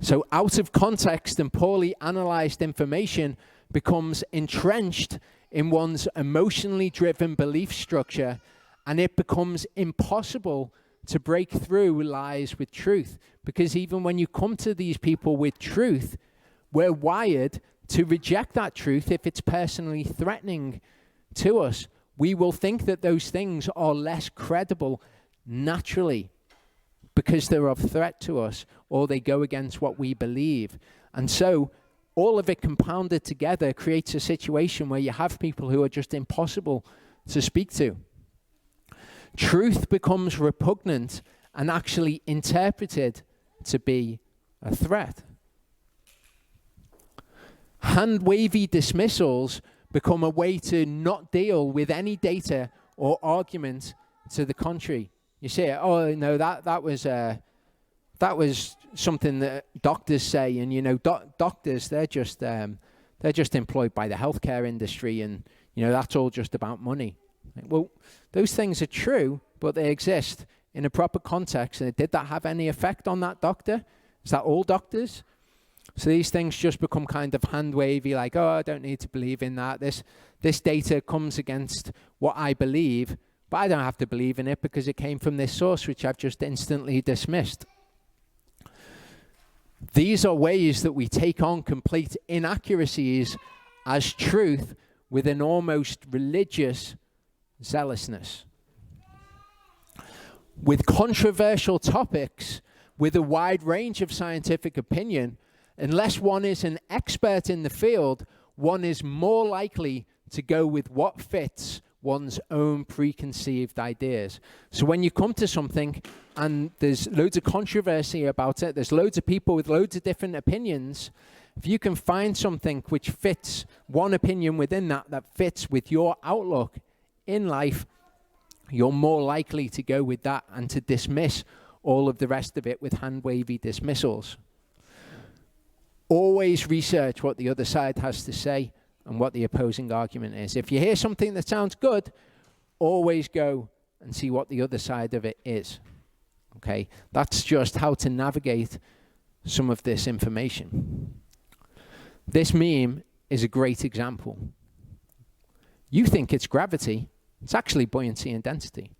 So out of context and poorly analyzed information becomes entrenched in one's emotionally driven belief structure, and it becomes impossible to break through lies with truth. Because even when you come to these people with truth, we're wired to reject that truth if it's personally threatening to us. We will think that those things are less credible naturally because they're of threat to us or they go against what we believe. And so all of it compounded together creates a situation where you have people who are just impossible to speak to. Truth becomes repugnant and actually interpreted to be a threat. Hand-wavy dismissals become a way to not deal with any data or argument to the contrary. You say, oh, no, that was something that doctors say, and you know, doctors, they're just employed by the healthcare industry, and you know, that's all just about money. Well, those things are true, but they exist in a proper context. And did that have any effect on that doctor? Is that all doctors? So these things just become kind of hand-wavy, like, oh, I don't need to believe in that. This data comes against what I believe, but I don't have to believe in it because it came from this source, which I've just instantly dismissed. These are ways that we take on complete inaccuracies as truth with an almost religious zealousness. With controversial topics, with a wide range of scientific opinion, unless one is an expert in the field, one is more likely to go with what fits one's own preconceived ideas. So when you come to something and there's loads of controversy about it, there's loads of people with loads of different opinions, if you can find something which fits one opinion within that fits with your outlook in life, you're more likely to go with that and to dismiss all of the rest of it with hand-wavy dismissals. Always research what the other side has to say and what the opposing argument is. If you hear something that sounds good, always go and see what the other side of it is. Okay? That's just how to navigate some of this information. This meme is a great example. You think it's gravity. It's actually buoyancy and density.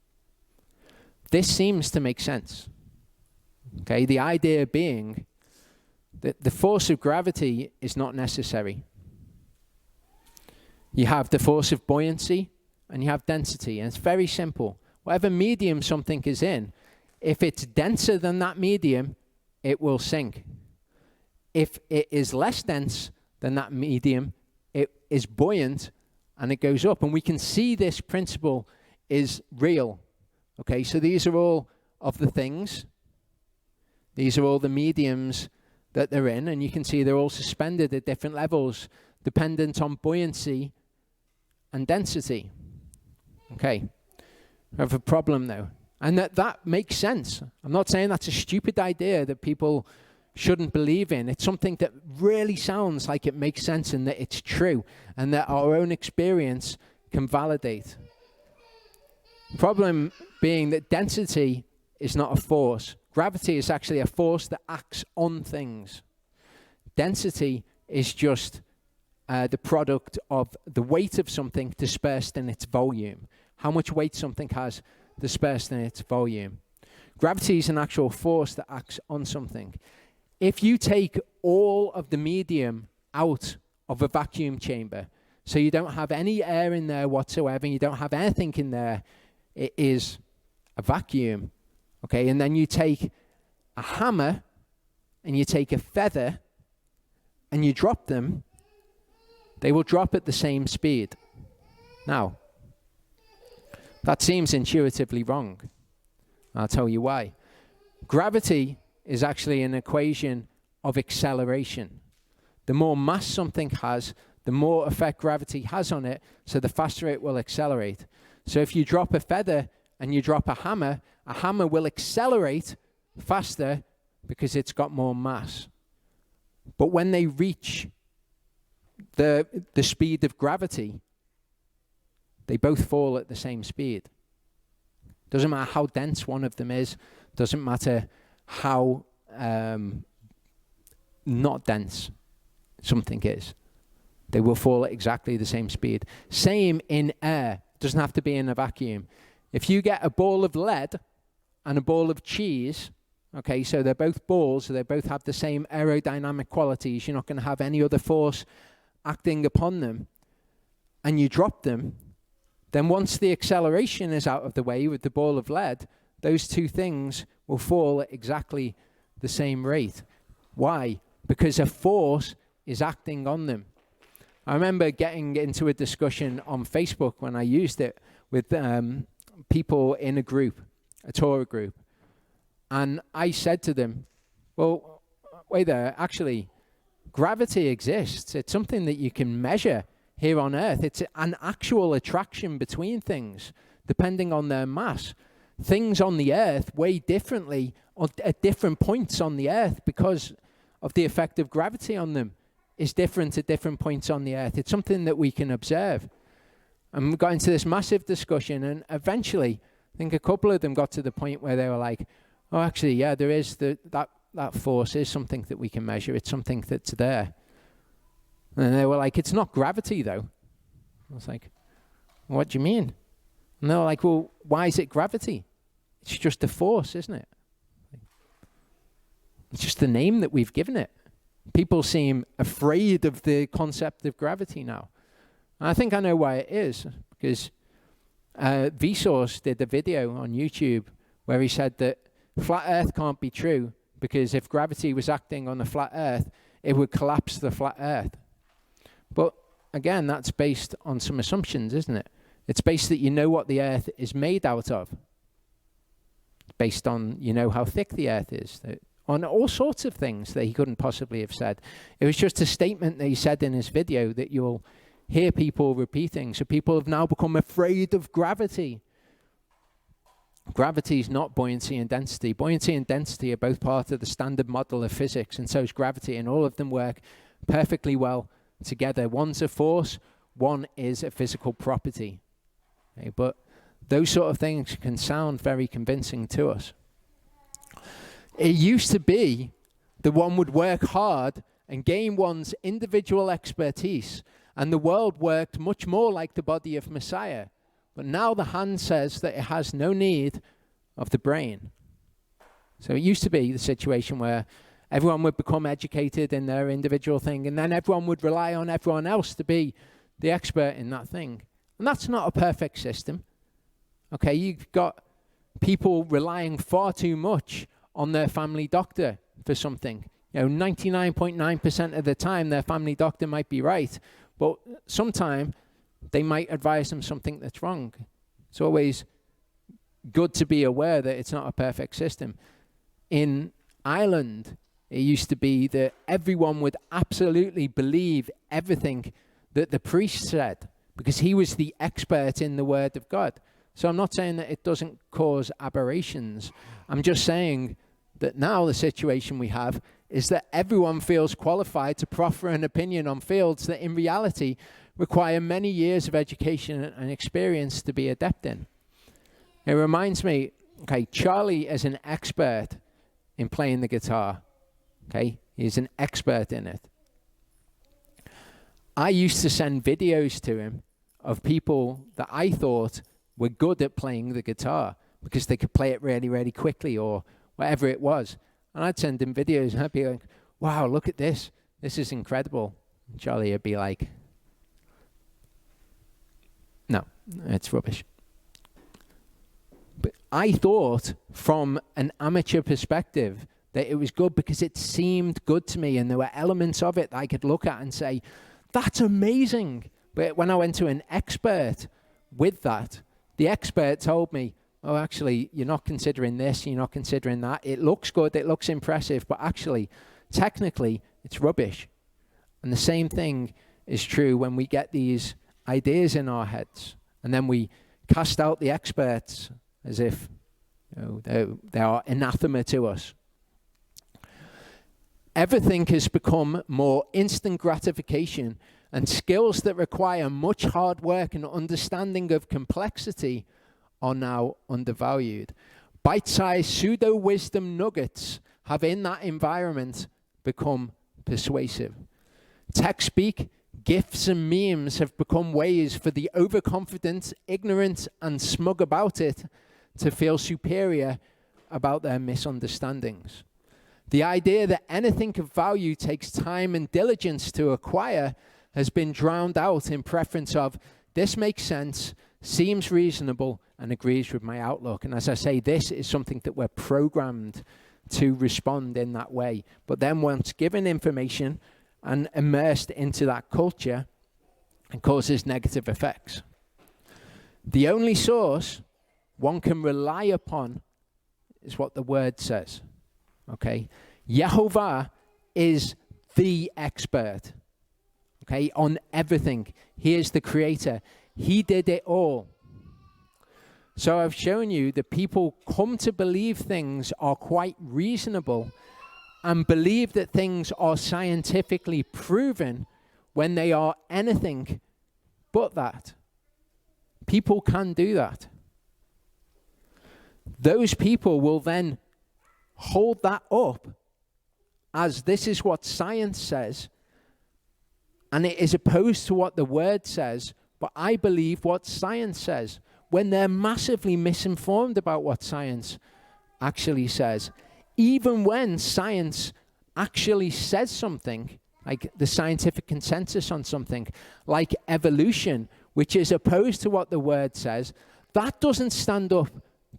This seems to make sense. Okay? The idea being that the force of gravity is not necessary. You have the force of buoyancy and you have density, and it's very simple. Whatever medium something is in, if it's denser than that medium, it will sink. If it is less dense than that medium, it is buoyant and it goes up. And we can see this principle is real. Okay, so these are all of the things. These are all the mediums that they're in, and you can see they're all suspended at different levels, dependent on buoyancy and density. Okay, we have a problem though. And that makes sense. I'm not saying that's a stupid idea that people shouldn't believe in. It's something that really sounds like it makes sense and that it's true and that our own experience can validate. Problem being that density is not a force. Gravity is actually a force that acts on things. Density is just the product of the weight of something dispersed in its volume. How much weight something has dispersed in its volume. Gravity is an actual force that acts on something. If you take all of the medium out of a vacuum chamber, so you don't have any air in there whatsoever, and you don't have anything in there, it is a vacuum. Okay, and then you take a hammer and you take a feather and you drop them, they will drop at the same speed. Now, that seems intuitively wrong. I'll tell you why. Gravity is actually an equation of acceleration. The more mass something has, the more effect gravity has on it, so the faster it will accelerate. So if you drop a feather and you drop a hammer will accelerate faster because it's got more mass. But when they reach the speed of gravity, they both fall at the same speed. Doesn't matter how dense one of them is, doesn't matter how not dense something is. They will fall at exactly the same speed. Same in air. Doesn't have to be in a vacuum. If you get a ball of lead and a ball of cheese, okay, so they're both balls, so they both have the same aerodynamic qualities, you're not going to have any other force acting upon them, and you drop them, then once the acceleration is out of the way with the ball of lead, those two things will fall at exactly the same rate. Why? Because a force is acting on them. I remember getting into a discussion on Facebook when I used it with people in a group, a Torah group. And I said to them, well, wait there, actually, gravity exists. It's something that you can measure here on Earth. It's an actual attraction between things, depending on their mass. Things on the Earth weigh differently at different points on the Earth because of the effect of gravity on them is different at different points on the Earth. It's something that we can observe. And we got into this massive discussion, and eventually, I think a couple of them got to the point where they were like, oh, actually, yeah, there is that force is something that we can measure. It's something that's there. And they were like, it's not gravity, though. I was like, what do you mean? And they were like, well, why is it gravity? It's just a force, isn't it? It's just the name that we've given it. People seem afraid of the concept of gravity now. And I think I know why it is, because Vsauce did a video on YouTube where he said that flat Earth can't be true because if gravity was acting on the flat Earth, it would collapse the flat Earth. But again, that's based on some assumptions, isn't it? It's based that you know what the Earth is made out of. It's based on, you know, how thick the Earth is. On all sorts of things that he couldn't possibly have said. It was just a statement that he said in his video that you'll hear people repeating. So people have now become afraid of gravity. Gravity is not buoyancy and density. Buoyancy and density are both part of the standard model of physics, and so is gravity, and all of them work perfectly well together. One's a force, one is a physical property. Okay, but those sort of things can sound very convincing to us. It used to be that one would work hard and gain one's individual expertise, and the world worked much more like the body of Messiah. But now the hand says that it has no need of the brain. So it used to be the situation where everyone would become educated in their individual thing, and then everyone would rely on everyone else to be the expert in that thing. And that's not a perfect system. Okay, you've got people relying far too much on their family doctor for something. You know, 99.9% of the time their family doctor might be right, but sometime they might advise them something that's wrong. It's always good to be aware that it's not a perfect system. In Ireland, it used to be that everyone would absolutely believe everything that the priest said because he was the expert in the Word of God. So I'm not saying that it doesn't cause aberrations. I'm just saying that now the situation we have is that everyone feels qualified to proffer an opinion on fields that in reality require many years of education and experience to be adept in. It reminds me, okay, Charlie is an expert in playing the guitar. Okay, he's an expert in it. I used to send videos to him of people that I thought were good at playing the guitar because they could play it really, really quickly or whatever it was. And I'd send him videos and I'd be like, wow, look at this. This is incredible. And Charlie would be like, no, it's rubbish. But I thought from an amateur perspective that it was good because it seemed good to me and there were elements of it that I could look at and say, that's amazing. But when I went to an expert with that, the expert told me, oh, actually, you're not considering this, you're not considering that. It looks good, it looks impressive, but actually, technically, it's rubbish. And the same thing is true when we get these ideas in our heads and then we cast out the experts as if they are anathema to us. Everything has become more instant gratification, and skills that require much hard work and understanding of complexity are now undervalued. Bite-sized pseudo-wisdom nuggets have in that environment become persuasive. Tech speak, GIFs and memes have become ways for the overconfident, ignorant, and smug about it to feel superior about their misunderstandings. The idea that anything of value takes time and diligence to acquire has been drowned out in preference of, this makes sense, seems reasonable, and agrees with my outlook. And as I say, this is something that we're programmed to respond in that way. But then once given information and immersed into that culture, it causes negative effects. The only source one can rely upon is what the Word says. Okay? Yehovah is the expert. Okay? On everything. He is the creator. He did it all. So I've shown you that people come to believe things are quite reasonable and believe that things are scientifically proven when they are anything but that. People can do that. Those people will then hold that up as this is what science says, and it is opposed to what the Word says, but I believe what science says, when they're massively misinformed about what science actually says. Even when science actually says something, like the scientific consensus on something, like evolution, which is opposed to what the Word says, that doesn't stand up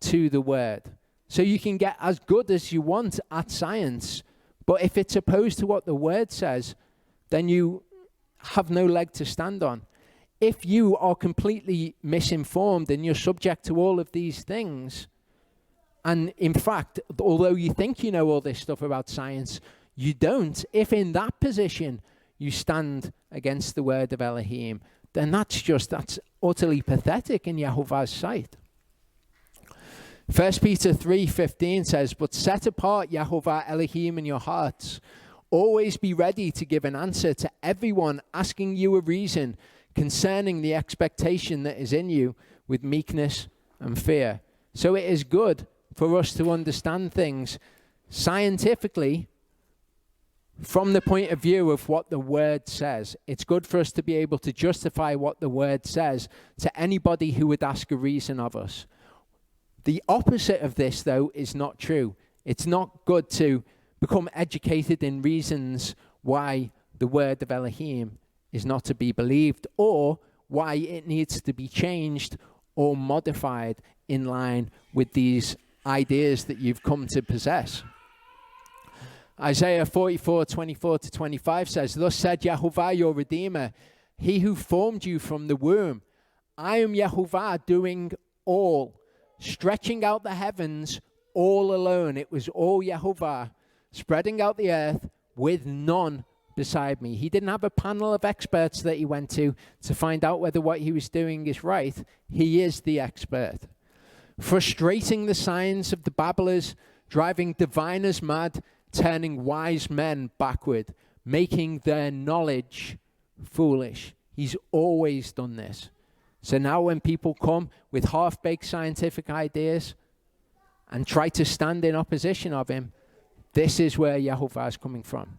to the Word. So you can get as good as you want at science, but if it's opposed to what the Word says, then you have no leg to stand on. If you are completely misinformed and you're subject to all of these things, and in fact, although you think you know all this stuff about science, you don't. If in that position you stand against the word of Elohim, then that's utterly pathetic in Yehovah's sight. 1 Peter 3:15 says, but set apart Yehovah Elohim in your hearts. Always be ready to give an answer to everyone asking you a reason concerning the expectation that is in you with meekness and fear. So it is good for us to understand things scientifically from the point of view of what the Word says. It's good for us to be able to justify what the Word says to anybody who would ask a reason of us. The opposite of this, though, is not true. It's not good to become educated in reasons why the word of Elohim is not to be believed, or why it needs to be changed or modified in line with these ideas that you've come to possess. Isaiah 44:24-25 says, thus said Yehovah your Redeemer, he who formed you from the womb. I am Yehovah doing all. stretching out the heavens all alone. It was all Yehovah, spreading out the earth with none beside me. He didn't have a panel of experts that he went to find out whether what he was doing is right. He is the expert. Frustrating the signs of the babblers, driving diviners mad, turning wise men backward, making their knowledge foolish. He's always done this. So now when people come with half-baked scientific ideas and try to stand in opposition of him, this is where Yehovah is coming from.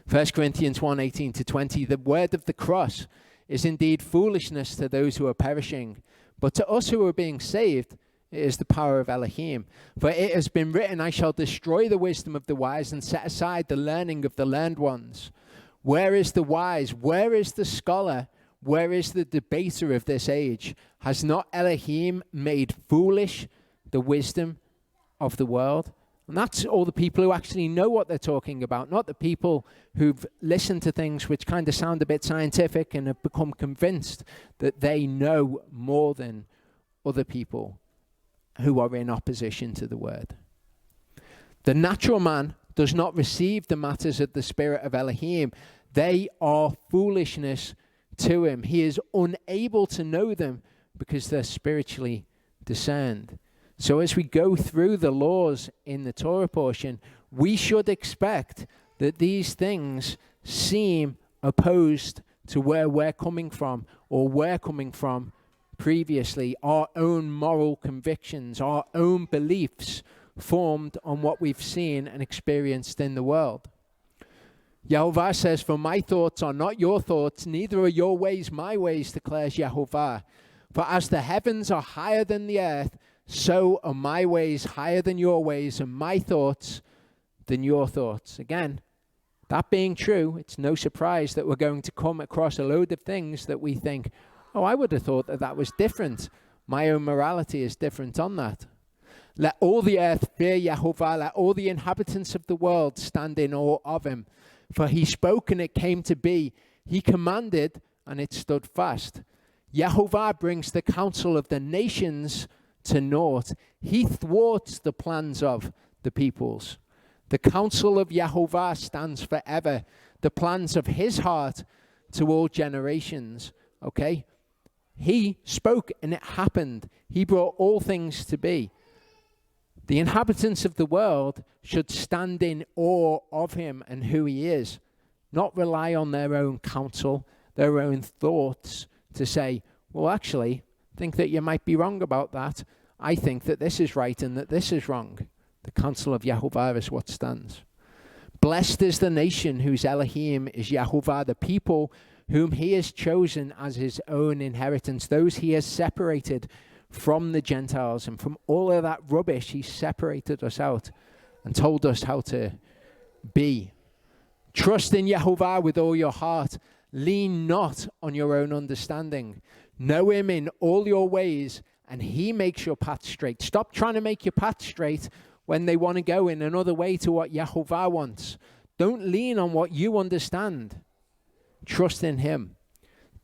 1 Corinthians 1:18-20, the word of the cross is indeed foolishness to those who are perishing, but to us who are being saved, it is the power of Elohim. For it has been written, I shall destroy the wisdom of the wise and set aside the learning of the learned ones. Where is the wise? Where is the scholar? Where is the debater of this age? Has not Elohim made foolish the wisdom of the world? And that's all the people who actually know what they're talking about, not the people who've listened to things which kind of sound a bit scientific and have become convinced that they know more than other people who are in opposition to the word. The natural man does not receive the matters of the Spirit of Elohim. They are foolishness to him. He is unable to know them because they're spiritually discerned. So as we go through the laws in the Torah portion, we should expect that these things seem opposed to where we're coming from or we're coming from previously, our own moral convictions, our own beliefs formed on what we've seen and experienced in the world. Yehovah says, for my thoughts are not your thoughts, neither are your ways my ways, declares Yehovah. For as the heavens are higher than the earth, so are my ways higher than your ways, and my thoughts than your thoughts. Again, that being true, it's no surprise that we're going to come across a load of things that we think, oh, I would have thought that that was different. My own morality is different on that. Let all the earth fear Yehovah. Let all the inhabitants of the world stand in awe of him. For he spoke and it came to be. He commanded and it stood fast. Yehovah brings the counsel of the nations to naught. He thwarts the plans of the peoples. The counsel of Yehovah stands forever. The plans of his heart to all generations. Okay? He spoke and it happened. He brought all things to be. The inhabitants of the world should stand in awe of him and who he is, not rely on their own counsel, their own thoughts to say, well, actually, I think that you might be wrong about that. I think that this is right and that this is wrong. The counsel of Yehovah is what stands. Blessed is the nation whose Elohim is Yehovah, the people whom he has chosen as his own inheritance, those he has separated from the Gentiles, and from all of that rubbish he separated us out and told us how to be. Trust in Yehovah with all your heart. Lean not on your own understanding. Know him in all your ways, and he makes your path straight. Stop trying to make your path straight when they want to go in another way to what Yehovah wants. Don't lean on what you understand. Trust in him.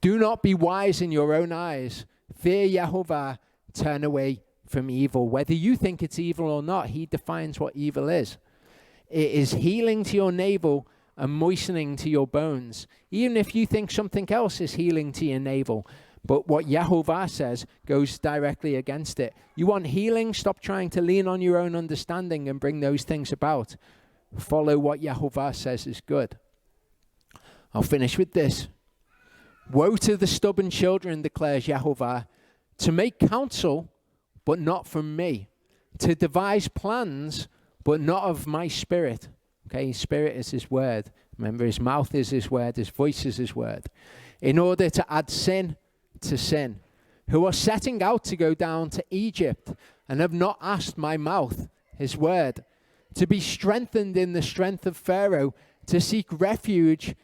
Do not be wise in your own eyes. Fear Yehovah. Turn away from evil. Whether you think it's evil or not, he defines what evil is. It is healing to your navel and moistening to your bones. Even if you think something else is healing to your navel, but what Yehovah says goes directly against it. You want healing? Stop trying to lean on your own understanding and bring those things about. Follow what Yehovah says is good. I'll finish with this. Woe to the stubborn children, declares Yehovah, to make counsel, but not from me. To devise plans, but not of my spirit. Okay, his spirit is his word. Remember, his mouth is his word, his voice is his word. In order to add sin to sin. Who are setting out to go down to Egypt and have not asked my mouth, his word. To be strengthened in the strength of Pharaoh, to seek refuge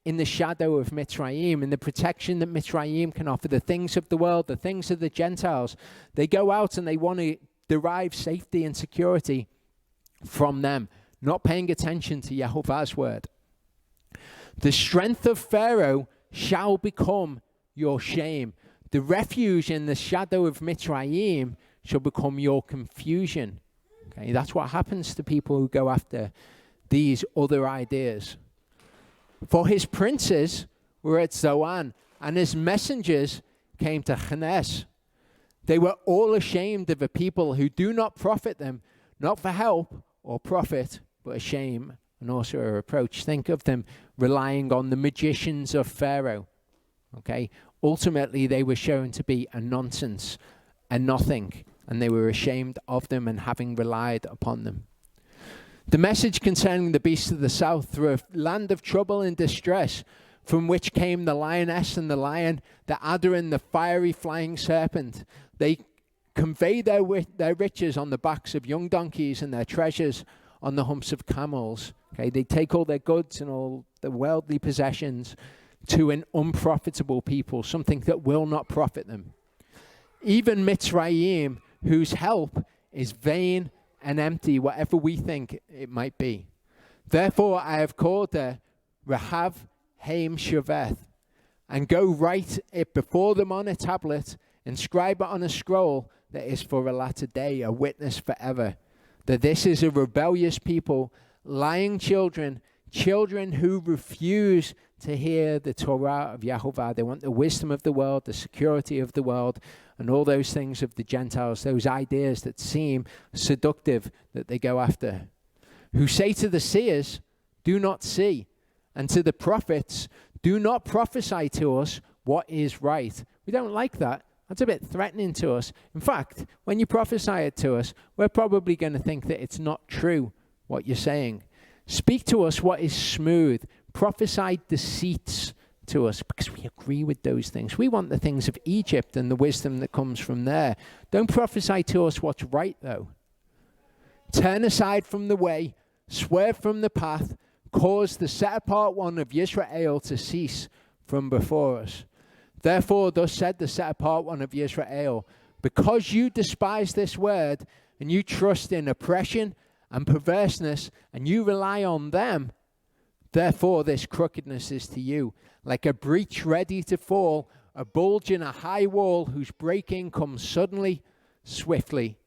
in the shadow of Mitzrayim, in the protection that Mitzrayim can offer, the things of the world, the things of the Gentiles. They go out and they want to derive safety and security from them, not paying attention to Yehovah's word. The strength of Pharaoh shall become your shame. The refuge in the shadow of Mitzrayim shall become your confusion. Okay, that's what happens to people who go after these other ideas. For his princes were at Zoan, and his messengers came to Chenes. They were all ashamed of a people who do not profit them, not for help or profit, but a shame and also a reproach. Think of them relying on the magicians of Pharaoh. Okay, ultimately they were shown to be a nonsense, a nothing, and they were ashamed of them and having relied upon them. The message concerning the beasts of the south, through a land of trouble and distress, from which came the lioness and the lion, the adder and the fiery flying serpent. They convey their riches on the backs of young donkeys and their treasures on the humps of camels. Okay, they take all their goods and all the worldly possessions to an unprofitable people, something that will not profit them. Even Mitzrayim, whose help is vain and empty, whatever we think it might be. Therefore I have called her Rahav Haim Shaveth, and go write it before them on a tablet, inscribe it on a scroll that is for a latter day, a witness forever, that this is a rebellious people, lying children who refuse to hear the Torah of Yahovah. They want the wisdom of the world, the security of the world, and all those things of the Gentiles, those ideas that seem seductive that they go after. Who say to the seers, do not see, and to the prophets, do not prophesy to us what is right. We don't like that. That's a bit threatening to us. In fact, when you prophesy it to us, we're probably going to think that it's not true what you're saying. Speak to us what is smooth. Prophesy deceits to us, because we agree with those things. We want the things of Egypt and the wisdom that comes from there. Don't prophesy to us what's right, though. Turn aside from the way, swerve from the path, cause the set-apart one of Yisrael to cease from before us. Therefore, thus said the set-apart one of Yisrael, because you despise this word, and you trust in oppression and perverseness, and you rely on them, therefore this crookedness is to you, like a breach ready to fall, a bulge in a high wall whose breaking comes suddenly, swiftly.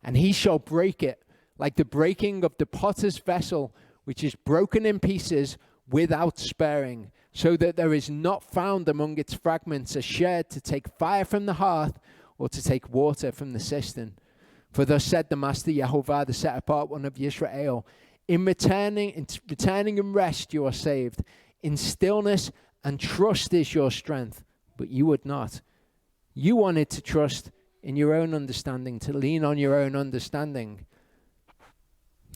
And he shall break it, like the breaking of the potter's vessel, which is broken in pieces without sparing, so that there is not found among its fragments a sherd to take fire from the hearth or to take water from the cistern. For thus said the Master Yahovah, the set-apart one of Yisrael, in returning and rest you are saved. In stillness and trust is your strength, but you would not. You wanted to trust in your own understanding, to lean on your own understanding.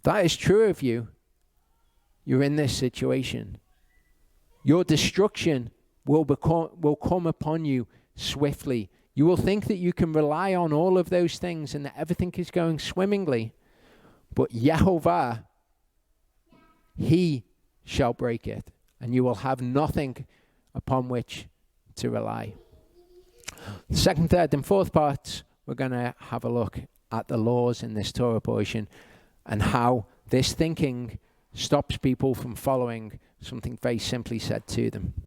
That is true of you. You're in this situation. Your destruction will come upon you swiftly. You will think that you can rely on all of those things and that everything is going swimmingly. But Yahovah, he shall break it, and you will have nothing upon which to rely. The second, third, and fourth parts, we're going to have a look at the laws in this Torah portion and how this thinking stops people from following something very simply said to them.